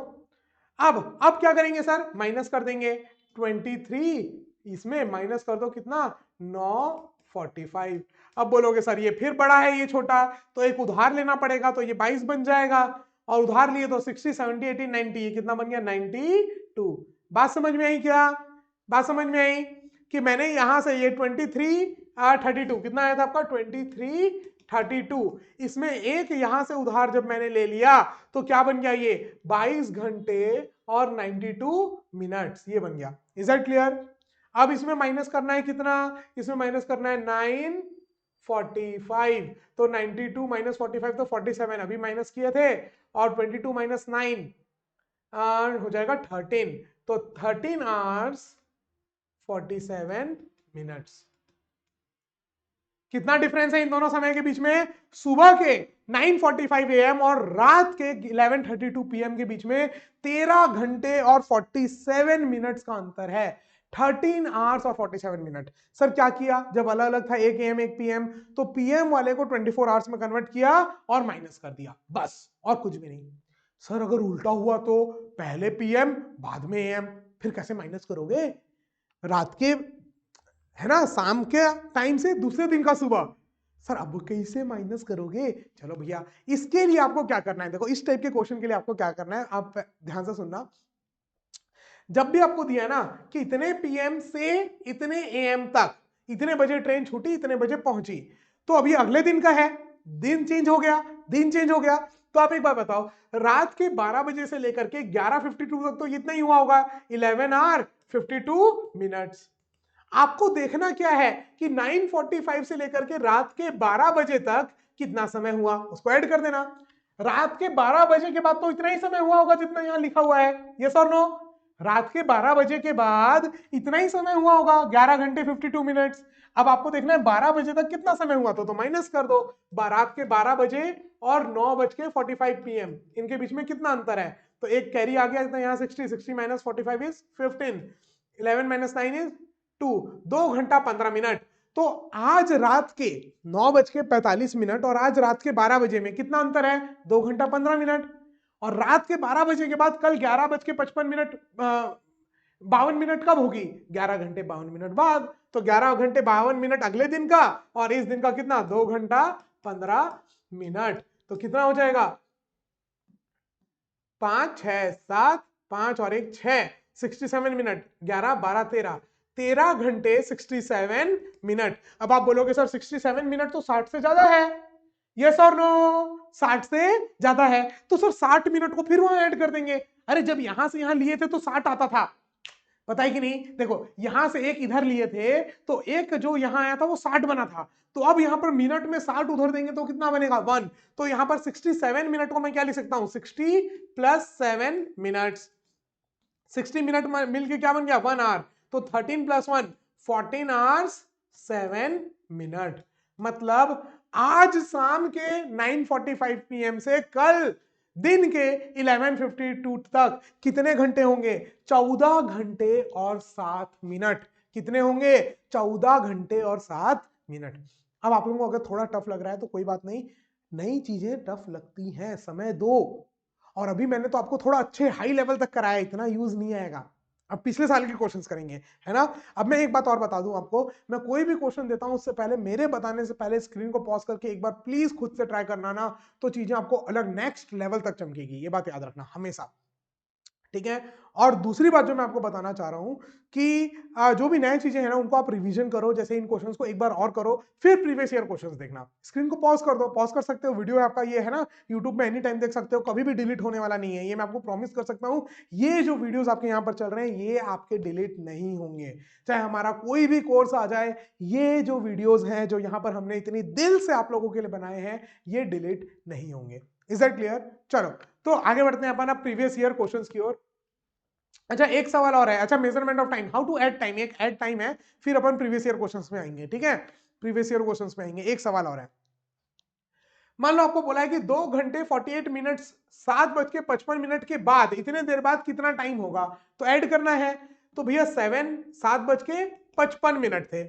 अब क्या करेंगे सर? माइनस कर देंगे 23, इसमें माइनस कर दो कितना? 9:45। अब बोलोगे सर ये फिर बड़ा है ये छोटा, तो एक उधार लेना पड़ेगा, तो ये 22 बन जाएगा, और उधार लिए तो 60, 70, 80, 90, ये कितना बन गया? 92। बात समझ में आई क्या? बात समझ में आई कि मैंने यहां से ये 23 32 कितना आया था आपका? 23 32, इसमें एक यहां से उधार जब मैंने ले लिया तो क्या बन गया? ये 22 घंटे और 92 मिनट्स, ये बन गया। Is that clear? अब इसमें माइनस करना है कितना? इसमें माइनस करना है 9:45, तो 92 माइनस 45 तो 47 अभी माइनस किए थे, और 22 माइनस 9 हो जाएगा 13, तो 13 आवर्स 47 मिनट्स। कितना डिफरेंस है इन दोनों समय के बीच में? सुबह के 9:45 AM और रात के 11:32 PM के बीच में 13 घंटे और 47 मिनट्स का अंतर है। 13 आवर्स और 47 मिनट। सर क्या किया? जब अलग अलग था, एक AM एक PM, तो PM वाले को 24 आवर्स में कन्वर्ट किया और माइनस कर दिया, बस, और कुछ भी नहीं। सर अगर उल्टा हुआ तो पहले PM बाद में AM, फिर कैसे माइनस करोगे? रात के, है ना, शाम के टाइम से दूसरे दिन का सुबह, सर अब कैसे माइनस करोगे? चलो भैया, इसके लिए आपको क्या करना है, देखो इस टाइप के क्वेश्चन के लिए आपको क्या करना है, आप ध्यान से सुनना। जब भी आपको दिया ना कि इतने PM से इतने AM तक, इतने बजे ट्रेन छूटी, इतने बजे पहुंची, तो अभी अगले दिन का है, दिन चेंज हो गया, दिन चेंज हो गया, तो आप एक बात बताओ, रात के 12 बजे से लेकर के 11:52 तक तो इतना ही हुआ होगा, 11 आवर 52 मिनट्स। आपको देखना क्या है कि 9:45 से लेकर के रात के 12 बजे तक कितना समय हुआ, उसको ऐड कर देना। रात के 12 बजे के बाद तो इतना ही समय हुआ होगा जितना यहां लिखा हुआ है, यस और नो? रात के 12 बजे के बाद इतना ही समय हुआ होगा, 11 घंटे 52 मिनट्स। अब आपको देखना है 12 बजे तक कितना समय हुआ था, तो माइनस कर दो। रात के 12 बजे और 9:45 PM इनके बीच में कितना अंतर है, तो एक कैरी आ गया, तो यहाँ 60 माइनस 45 इज 15, 11 माइनस 9 इज 2, 2 घंटा 15 मिनट। तो आज रात के 9:45 और आज रात के 12 बजे में कितना अंतर है, 2 घंटा 15 मिनट। और रात के 12 बजे के बाद कल 11:55 52 मिनट कब होगी, 11 घंटे 52 मिनट बाद। तो 11 घंटे 52 मिनट अगले दिन का, और इस दिन का कितना, 2 घंटा 15 मिनट। तो कितना हो जाएगा, 5 6 7, 5 और 1 6, 67 मिनट, 11 12 13, 13 घंटे 67 मिनट। अब आप बोलोगे सर 67 मिनट तो 60 से ज्यादा है, यस और नो, 60 से ज्यादा है। तो सर 60 मिनट को फिर वहां ऐड कर देंगे। अरे जब यहां से यहां लिए थे तो 60 आता था, पता है कि नहीं, देखो यहां से एक इधर लिए थे तो एक जो यहां आया था वो 60 बना था, तो अब यहां पर मिनट में 60 उधर देंगे तो कितना बनेगा 1। तो यहां पर 67 मिनट को मैं क्या लिख सकता हूं, 60 प्लस 7 मिनट्स। 60 मिनट मिलके क्या बन गया 1 आवर, तो 13 प्लस 1 14 आवर्स 7 मिनट। मतलब आज शाम के 9:45 PM से कल दिन के 11:52 तक कितने घंटे होंगे, 14 घंटे और 7 मिनट। कितने होंगे, 14 घंटे और 7 मिनट। अब आप लोगों को अगर थोड़ा टफ लग रहा है तो कोई बात नहीं, नई चीजें टफ लगती हैं, समय दो। और अभी मैंने तो आपको थोड़ा अच्छे हाई लेवल तक कराया, इतना यूज नहीं आएगा। अब पिछले साल के क्वेश्चंस करेंगे, है ना। अब मैं एक बात और बता दूं आपको, मैं कोई भी क्वेश्चन देता हूं उससे पहले, मेरे बताने से पहले स्क्रीन को पॉज करके एक बार प्लीज खुद से ट्राई करना ना, तो चीजें आपको अलग नेक्स्ट लेवल तक चमकेगी, ये बात याद रखना हमेशा, ठीक है। और दूसरी बात जो मैं आपको बताना चाह रहा हूं कि जो भी नई चीजें हैं ना उनको आप रिवीजन करो, जैसे इन क्वेश्चंस को एक बार और करो, फिर प्रीवियस ईयर क्वेश्चंस देखना। स्क्रीन को पॉज कर दो, पॉज कर सकते हो, वीडियो आपका ये है ना यूट्यूब में एनी टाइम देख सकते हो, कभी भी डिलीट होने वाला नहीं है, ये मैं आपको प्रॉमिस कर सकता हूं। ये जो वीडियोस आपके यहाँ पर चल रहे हैं ये आपके डिलीट नहीं होंगे, चाहे हमारा कोई भी कोर्स आ जाए, ये जो वीडियोज हैं जो यहाँ पर हमने इतनी दिल से आप लोगों के लिए बनाए हैं ये डिलीट नहीं होंगे। Is that clear? चलो तो आगे बढ़ते हैं अपन प्रीवियस ईयर क्वेश्चंस की ओर। अच्छा एक सवाल और है, अच्छा measurement of time, how to add time, एक ऐड टाइम है, फिर अपन प्रीवियस ईयर क्वेश्चंस में आएंगे, ठीक है। प्रीवियस ईयर क्वेश्चंस में आएंगे, एक सवाल और है। मान लो आपको बोला है कि 2 घंटे 48 मिनट 7:55 के बाद, इतने देर बाद कितना टाइम होगा, तो ऐड करना है। तो भैया 7:55 थे,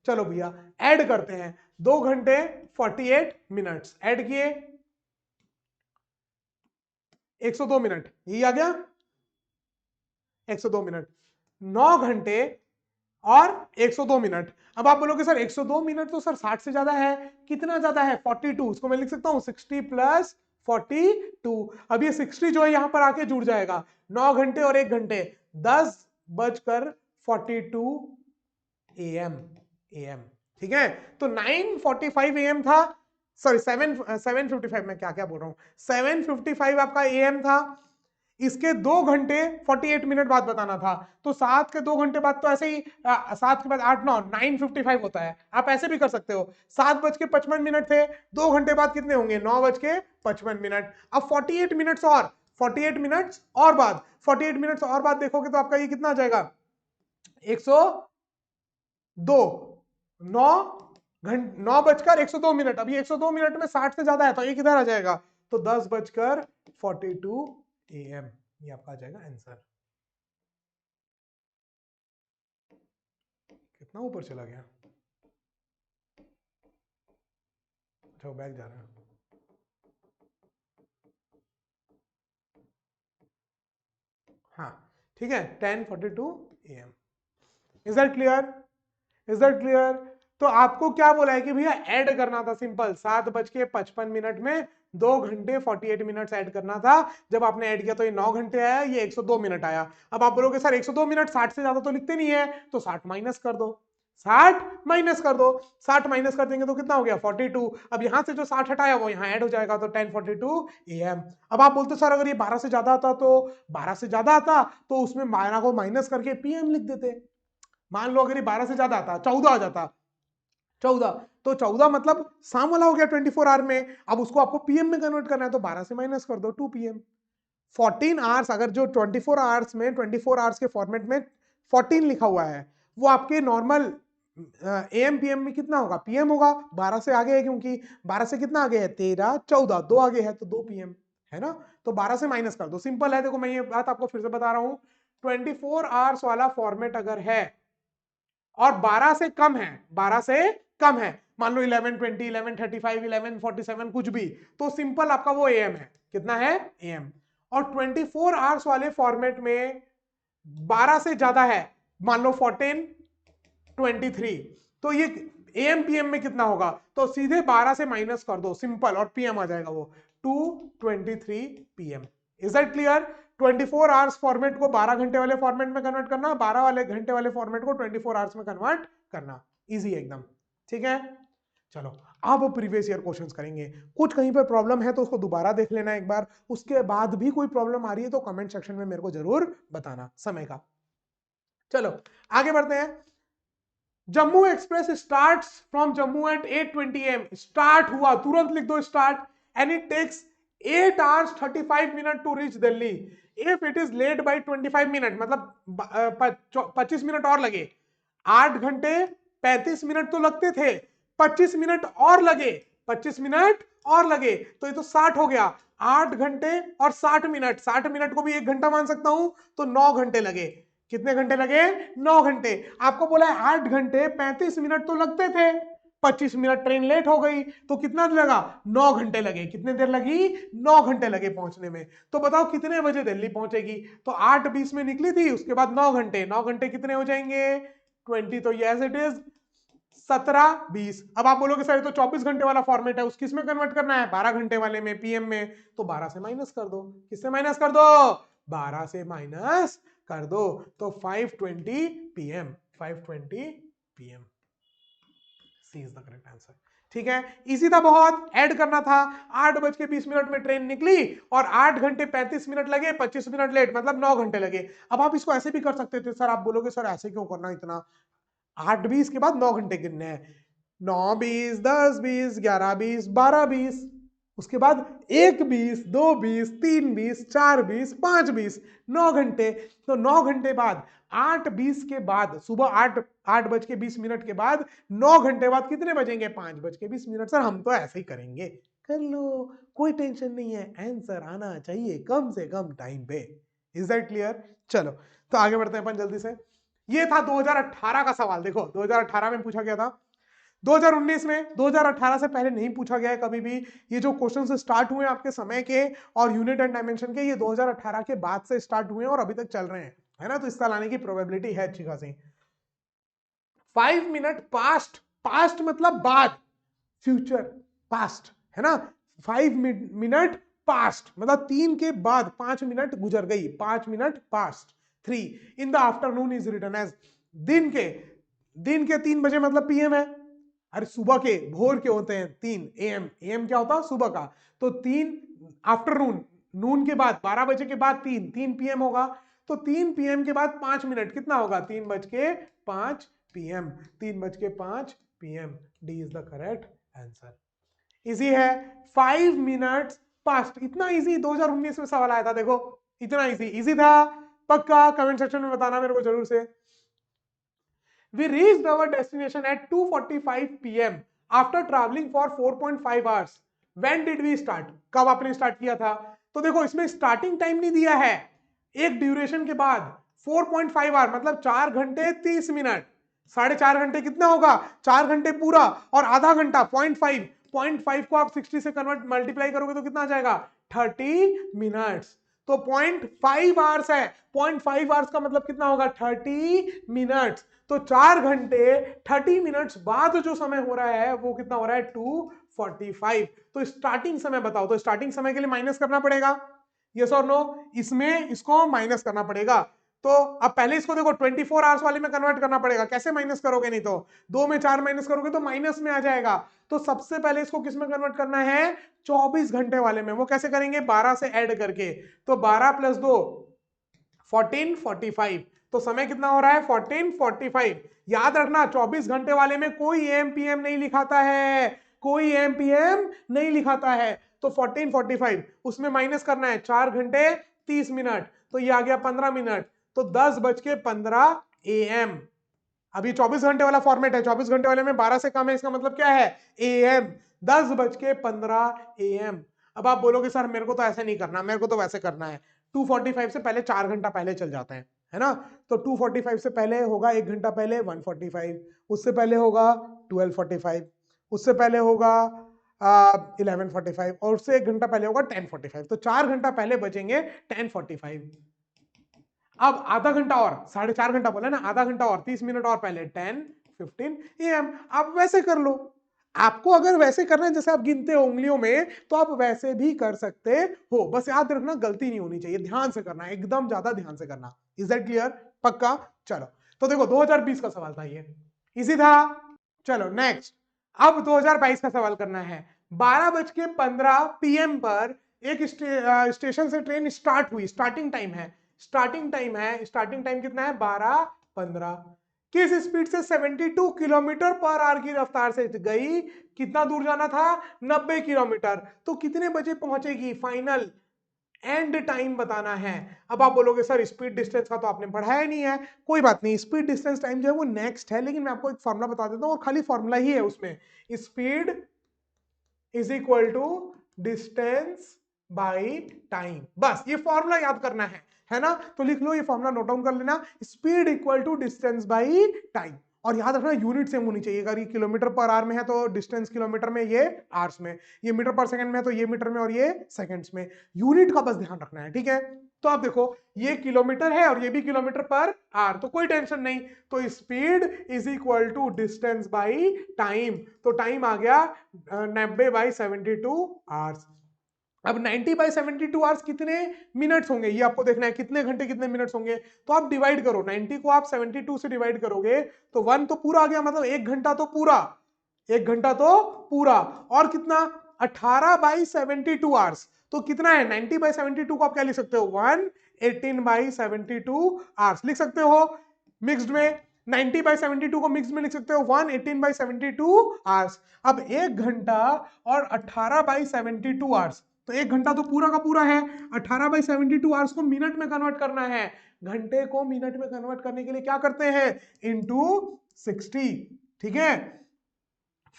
चलो भैया ऐड करते हैं, 2 घंटे 48 मिनट ऐड किए, 102 मिनट, यही आ गया 102 मिनट, 9 घंटे और 102 मिनट। अब आप बोलोगे सर 102 मिनट तो सर 60 से ज्यादा है, कितना ज्यादा है 42, उसको मैं लिख सकता हूं 60 प्लस 42। अब ये 60 जो है यहां पर आके जुड़ जाएगा, 9 घंटे और 1 घंटे, 10:42 AM, ठीक है। तो 9:45 AM था, सॉरी 7:55, मैं क्या क्या बोल रहा हूं, 7:55 आपका AM था, इसके 2 घंटे 48 मिनट बाद बताना था, तो 7 के 2 घंटे बाद तो ऐसे ही 7 के बाद 8 9 9:55 होता है, आप ऐसे भी कर सकते हो, 7:55 थे, 2 घंटे बाद कितने होंगे 9:55। अब 48 मिनट्स और 48 मिनट्स और बाद 48 मिनट्स और बाद देखोगे तो आपका ये कितना आ जाएगा 102, 9:102। अब ये 102 मिनट में 60 से ज्यादा है तो ये किधर आ जाएगा, तो 10:42 AM, ये आपका आ जाएगा आंसर। कितना ऊपर चला गया, अच्छा वो बैक जा रहा है। हाँ ठीक है 10:42 AM। Is that clear? Is that clear? तो आपको क्या बोला है कि भैया ऐड करना था, सिंपल 7:55 में 2 घंटे 48 मिनट ऐड करना था। जब आपने ऐड किया तो ये 9 घंटे आया, ये 102 मिनट आया। अब आप बोलोगे सर 102 मिनट 60 से ज्यादा तो लिखते नहीं है, तो 60 माइनस कर दो, 60 माइनस कर दो, 60 माइनस कर देंगे तो कितना हो गया 42। अब यहां से जो 60 हटाया वो यहां ऐड हो जाएगा, तो 10:42 AM। अब आप बोलते सर अगर ये 12 से ज्यादा आता, तो 12 से ज्यादा आता तो उसमें 12 को माइनस करके PM लिख देते। मान लो अगर ये 12 से ज्यादा आता 14 आ जाता, 14, तो 14 मतलब शाम वाला हो गया 24 आवर में। अब उसको आपको PM में कन्वर्ट करना है तो 12 से माइनस कर दो 2 PM। 14 आवर्स, अगर जो 24 आवर्स में 24 आवर्स के फॉर्मेट में 14 लिखा हुआ है, वो आपके नॉर्मल एएम पीएम में कितना होगा? पीएम होगा। 12 से आगे है, क्योंकि 12 से कितना आगे है? 13, 14, 2 आगे है तो 2 पीएम है ना। तो 12 से माइनस कर दो, सिंपल है। देखो मैं ये बात आपको फिर से बता रहा हूं, 24 आवर्स वाला फॉर्मेट अगर है और 12 से कम है, 12 से कम है, मान लो 11:20, 11:35, 11:47 कुछ भी, तो सिंपल आपका वो एएम है। कितना है? एएम। और 24 आवर्स वाले फॉर्मेट में 12 से ज्यादा है, मान लो 14:23, तो ये एएम पीएम में कितना होगा? तो सीधे 12 से माइनस कर दो, सिंपल, और पीएम आ जाएगा वो 2:23 PM. Is that clear? 24 hours format को 12 घंटे वाले फॉर्मेट में कन्वर्ट करना, 12 वाले घंटे वाले फॉर्मेट को 24 आवर्स में कन्वर्ट करना। इजी एकदम, ठीक है। चलो अब प्रीवियस ईयर क्वेश्चंस करेंगे। कुछ कहीं पर प्रॉब्लम है तो उसको दोबारा देख लेना एक बार, उसके बाद भी कोई प्रॉब्लम आ रही है तो कमेंट सेक्शन में मेरे को जरूर बताना समय का। चलो आगे बढ़ते हैं। Jammu express start from Jammu at 8:20 AM। Start हुआ, तुरंत लिख दो start, and it takes 8 hours 35 minutes to reach Delhi. If it is late by 25 minute, मतलब 25 मिनट और लगे। 8 घंटे 35 मिनट तो लगते थे, 25 मिनट और लगे, 25 मिनट और लगे, तो ये तो 60 हो गया। 8 घंटे और 60 मिनट, 60 मिनट को भी 1 घंटा मान सकता हूं, तो 9 घंटे लगे। कितने घंटे लगे? 9 घंटे। आपको बोला है 8 घंटे 35 मिनट तो लगते थे, 25 मिनट ट्रेन लेट हो गई, तो कितना लगा? 9 घंटे लगे। कितने देर लगी? 9 घंटे लगे पहुंचने में। तो बताओ कितने बजे दिल्ली पहुंचेगी? तो 8:20 में निकली थी, उसके बाद 9 घंटे, 9 घंटे कितने हो जाएंगे? 20, तो यस इट इज 17:20। अब आप बोलोगे सर तो 24 घंटे वाला फॉर्मेट है, उसकी इसमें कन्वर्ट करना है 12 घंटे वाले में, पीएम में, तो 12 से माइनस कर दो। किससे माइनस कर दो? 12 से माइनस कर दो, तो 5:20 PM, 5:20 PM. C is the correct answer. ठीक है, इजी था बहुत, ऐड करना था। 8:20 में ट्रेन निकली और 8 घंटे 35 मिनट लगे, 25 मिनट लेट, मतलब 9 घंटे लगे। अब आप इसको ऐसे भी कर सकते थे सर, आप बोलोगे सर ऐसे क्यों करना इतना, 8:20 के बाद 9 घंटे गिनने हैं, 9:20, 10:20, 11:20, 12:20, उसके बाद 1:20, 2:20, 3:20, 4:20, 5:20, 9 घंटे। तो 9 घंटे बाद 8:20 के बाद, सुबह 8:20 के बाद 9 घंटे बाद कितने बजेंगे? 5:20। सर हम तो ऐसे ही करेंगे, कर लो, कोई टेंशन नहीं है, आंसर आना चाहिए कम से कम टाइम पे। Is that clear? चलो तो आगे बढ़ते हैं अपन जल्दी से। ये था 2018 का सवाल। देखो 2018 में पूछा गया था, 2019 में, 2018 से पहले नहीं पूछा गया है कभी भी। ये जो क्वेश्चन स्टार्ट हुए आपके समय के और यूनिट एंड डायमेंशन के, ये 2018 के बाद से स्टार्ट हुए हैं और अभी तक चल रहे हैं, है ना। तो इस साल आने की प्रोबेबिलिटी है अच्छी खासी। 5 मिनट पास्ट, पास्ट मतलब बाद, फ्यूचर पास्ट, है ना। 5 मिनट पास्ट मतलब 3 के बाद 5 मिनट गुजर गई, 5 minute past. 3 in the afternoon is written as, दिन के 3 बजे मतलब पीएम है। अरे सुबह के, भोर के होते हैं 3 एएम, एएम क्या होता है? सुबह का। तो 3 आफ्टरनून, नून के बाद 12 बजे के बाद 3 पीएम होगा। तो 3 पीएम के बाद 5 मिनट कितना होगा? 3:05 PM, 3:05 PM. D is the correct answer. Easy है, 5 मिनट्स पास्ट। इतना इजी 2019 में सवाल आया था, देखो इतना इजी, इजी था पक्का। कमेंट सेक्शन में बताना मेरे को जरूर से। We reached our destination at 2:45 PM after traveling for 4.5 hours. When did we start? कब आपने स्टार्ट किया था? तो देखो इसमें स्टार्टिंग टाइम नहीं दिया है, एक ड्यूरेशन के बाद 4.5 आवर मतलब 4 घंटे 30 मिनट। 4.5 घंटे कितना होगा? 4 घंटे पूरा, और आधा घंटा 0.5 को आप 60 से कन्वर्ट मल्टीप्लाई करोगे तो कितना आ जाएगा? 30 मिनट्स। तो 0.5 आवर्स है, 0.5 आवर्स का मतलब कितना होगा? 30 मिनट्स। तो 4 घंटे 30 मिनट्स बाद जो समय हो रहा है वो कितना हो रहा है? 2:45। तो स्टार्टिंग समय बताओ, तो स्टार्टिंग समय के लिए माइनस करना पड़ेगा, यस और नो, इसमें इसको माइनस करना पड़ेगा। तो अब पहले इसको देखो 24 आवर्स वाले में कन्वर्ट करना पड़ेगा, कैसे माइनस करोगे? नहीं तो 2 में 4 माइनस करोगे तो माइनस में आ जाएगा। तो सबसे पहले इसको किस में कन्वर्ट करना है? 24 घंटे वाले में। वो कैसे करेंगे? 12 से ऐड करके। तो 12 + 2 14:45। तो समय कितना हो रहा है? 14:45। याद रखना 24 घंटे वाले में कोई एम पीएम नहीं लिखाता है, कोई एम पीएम नहीं लिखाता है। तो 14:45 उसमें माइनस करना है 4 घंटे 30 मिनट, तो ये आ गया 15 मिनट, तो 10:15 AM। अभी 24 घंटे वाला फॉर्मेट है, 24 घंटे वाले में 12 से कम है, इसका मतलब क्या है AM, 10:15 AM। अब आप बोलोगे सर मेरे को तो ऐसे नहीं करना, मेरे को तो वैसे करना है। 2:45 से पहले 4 घंटा पहले चल जाते हैं, है ना। तो 2:45 से पहले होगा 1 घंटा पहले 1:45, उससे पहले होगा 12:45, उससे पहले होगा 11:45 और उससे 1 घंटा पहले होगा 10:45। तो 4 घंटा पहले बचेंगे 10:45। अब आधा घंटा और, 4.5 घंटा बोला ना, आधा घंटा और 30 मिनट और पहले 10:15 AM। आप वैसे कर लो, आपको अगर वैसे करना है जैसे आप गिनते हो उंगलियों में, तो आप वैसे भी कर सकते हो। बस याद रखना गलती नहीं होनी चाहिए, ध्यान से करना, एकदम ज्यादा ध्यान से करना। Is that clear? पक्का? चलो, तो देखो 2020 का सवाल था ये, इजी था। चलो नेक्स्ट, अब 2022 का सवाल करना है। 12:15 PM पर एक स्टेशन से ट्रेन स्टार्ट हुई, स्टार्टिंग टाइम है, स्टार्टिंग टाइम कितना है 12:15। किस स्पीड से 72 किलोमीटर पर आवर की रफ्तार से गई, कितना दूर जाना था 90 किलोमीटर, तो कितने बजे पहुंचेगी, फाइनल एंड टाइम बताना है। अब आप बोलोगे सर स्पीड डिस्टेंस का तो आपने पढ़ाया नहीं है, कोई बात नहीं, स्पीड डिस्टेंस टाइम जो है वो नेक्स्ट है, लेकिन मैं आपको एक फॉर्मूला बता देता हूं और खाली फॉर्मूला ही है उसमें, speed is equal to distance by time. बस ये फॉर्मूला याद करना है ना। तो लिख लो, ये फॉर्मूला नोट डाउन कर लेना, speed equal to distance by time. और याद रखना यूनिट सेम होनी चाहिए, अगर ये किलोमीटर पर आवर में है तो डिस्टेंस किलोमीटर में, ये आवर्स में, ये मीटर पर सेकंड में है तो ये मीटर में और ये सेकंड्स में, यूनिट का बस ध्यान रखना है, ठीक है। तो आप देखो ये किलोमीटर है और ये भी किलोमीटर पर आवर, तो कोई टेंशन नहीं। तो speed is equal to distance by time, तो टाइम आ गया 90/72 आवर्स। अब 90/72 आवर्स कितने मिनट्स होंगे ये आपको देखना है, कितने घंटे कितने मिनट्स होंगे। तो आप डिवाइड करो, 90 को आप 72 से डिवाइड करोगे तो 1 तो पूरा आ गया, मतलब 1 घंटा तो पूरा, 1 घंटा तो पूरा। और कितना 18/72 आवर्स, तो कितना है 90/72 को आप क्या लिख सकते हो 118/72 आवर्स लिख सकते हो। मिक्स्ड में 90/72 को मिक्स में लिख सकते हो 118/72 आवर्स। अब 1 घंटा और 18/72 आवर्स, तो 1 घंटा तो पूरा का पूरा है, 18/72 आवर्स को मिनट में कन्वर्ट करना है। घंटे को मिनट में कन्वर्ट करने के लिए क्या करते हैं, इंटू 60, ठीक है।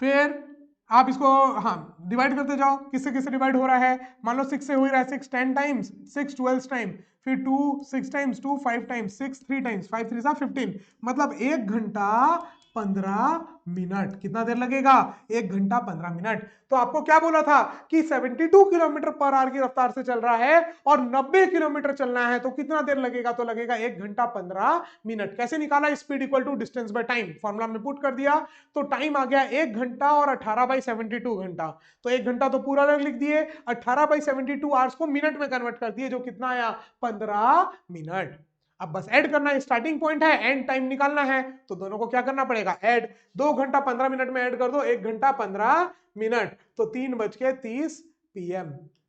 फिर आप इसको हाँ डिवाइड करते जाओ, किससे किससे डिवाइड हो रहा है, मान लो 6 से हो रहा है, 6 10 टाइम्स, 6 12 टाइम, फिर 2 6 टाइम्स, 2 5 टाइम्स, 6 3 टाइम्स, 5 3 15, मतलब 1 घंटा 15 मिनट। कितना देर लगेगा, 1 घंटा 15 मिनट। तो आपको क्या बोला था कि 72 किलोमीटर पर आवर की रफ्तार से चल रहा है और 90 किलोमीटर चलना है, तो कितना देर लगेगा, तो लगेगा 1 घंटा 15 मिनट। कैसे निकाला, speed equal to distance by time, formula में पुट कर दिया, तो टाइम आ गया 1 घंटा और 18/72 घंटा। तो 1 घंटा तो पूरा लिख दिए, 18/72 आवर्स को मिनट में कन्वर्ट कर दिए, जो कितना आया 15 मिनट। अब बस ऐड करना है, स्टार्टिंग पॉइंट है, एंड टाइम निकालना है, तो दोनों को क्या करना पड़ेगा, ऐड। 2 घंटा 15 मिनट में ऐड कर दो 1 घंटा 15 मिनट, तो 3:30 PM,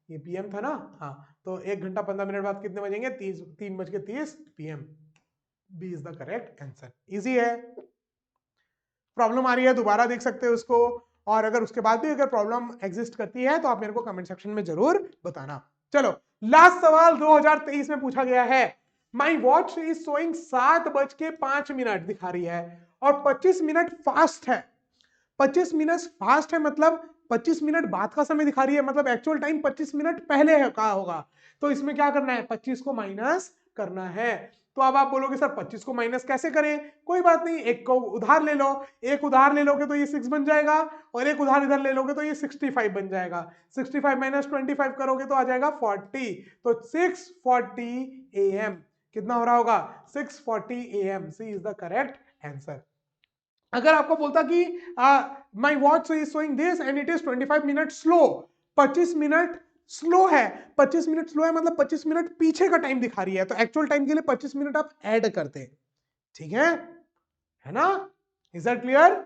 ये PM था ना, हाँ। तो 1 घंटा 15 मिनट बाद कितने बजेंगे, 3:30 PM। B is the correct answer. Easy है। प्रॉब्लम आ रही है दोबारा देख सकते हो उसको, और अगर उसके बाद भी अगर प्रॉब्लम एग्जिस्ट करती है तो आप मेरे को कमेंट सेक्शन में जरूर बताना। चलो लास्ट सवाल 2023 में पूछा गया है। माई वॉच इज शोइंग 7:05 दिखा रही है और 25 मिनट फास्ट है। 25 मिनट फास्ट है मतलब 25 मिनट बाद का समय दिखा रही है, मतलब एक्चुअल टाइम 25 मिनट पहले है का होगा। तो इसमें क्या करना है, 25 को माइनस करना है। तो अब आप बोलोगे सर 25 को माइनस कैसे करें, कोई बात नहीं, एक को उधार ले लो, एक उधार ले लोगे तो ये 6 बन जाएगा, और एक उधार इधर ले लोगे तो ये 65 बन जाएगा। 65 माइनस 25 करोगे तो आ जाएगा 40, तो 6:40 AM कितना हो रहा होगा, 6:40 AM। C is the correct answer. अगर आपको बोलता कि my watch is showing this and it is 25 minute slow, 25 minute slow है, 25 मिनट स्लो है मतलब 25 मिनट पीछे का टाइम दिखा रही है, तो एक्चुअल टाइम के लिए 25 मिनट आप ऐड करते हैं, ठीक है ना। Is that clear?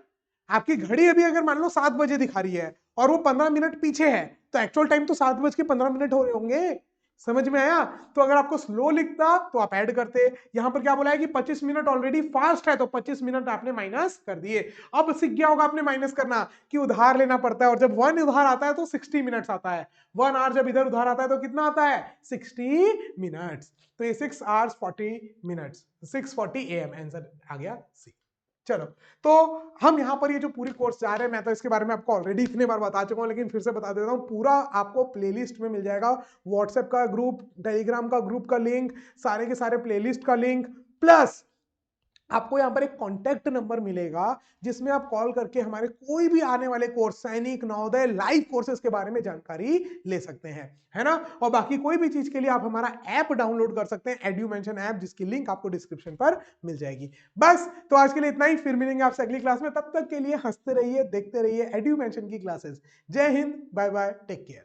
आपकी घड़ी अभी अगर मान लो 7 बजे दिखा रही है और वो 15 मिनट पीछे है, तो एक्चुअल टाइम तो 7:15 हो रहे होंगे, समझ में आया? तो अगर आपको स्लो लिखता तो आप ऐड करते। यहां पर क्या बोला है कि 25 मिनट ऑलरेडी फास्ट है, तो 25 मिनट आपने माइनस कर दिए। अब सीख गया होगा आपने माइनस करना कि उधार लेना पड़ता है, और जब 1 उधार आता है तो 60 मिनट्स आता है। 1 आवर जब इधर उधार आता है तो कितना आता है? 60 मिनट्स। तो ये 6 आवर्स 40 मिनट्स, 6:40 AM आंसर आ गया सी। चलो, तो हम यहाँ पर ये जो पूरी कोर्स जा रहे हैं, मैं तो इसके बारे में आपको ऑलरेडी इतने बार बता चुका हूँ, लेकिन फिर से बता देता हूँ। पूरा आपको प्लेलिस्ट में मिल जाएगा, व्हाट्सएप का ग्रुप, टेलीग्राम का ग्रुप का लिंक, सारे के सारे प्लेलिस्ट का लिंक, प्लस आपको यहाँ पर एक कॉन्टैक्ट नंबर मिलेगा जिसमें आप कॉल करके हमारे कोई भी आने वाले कोर्स, सैनिक, नवोदय, लाइव कोर्सेज के बारे में जानकारी ले सकते हैं, है ना। और बाकी कोई भी चीज के लिए आप हमारा ऐप डाउनलोड कर सकते हैं, एड्यूमेंशन ऐप, जिसकी लिंक आपको डिस्क्रिप्शन पर मिल जाएगी। बस, तो आज के लिए इतना ही, फिर मिलेंगे आपसे अगली क्लास में। तब तक के लिए हंसते रहिए, देखते रहिए एड्यूमेंशन की क्लासेस। जय हिंद, बाय बाय, टेक केयर।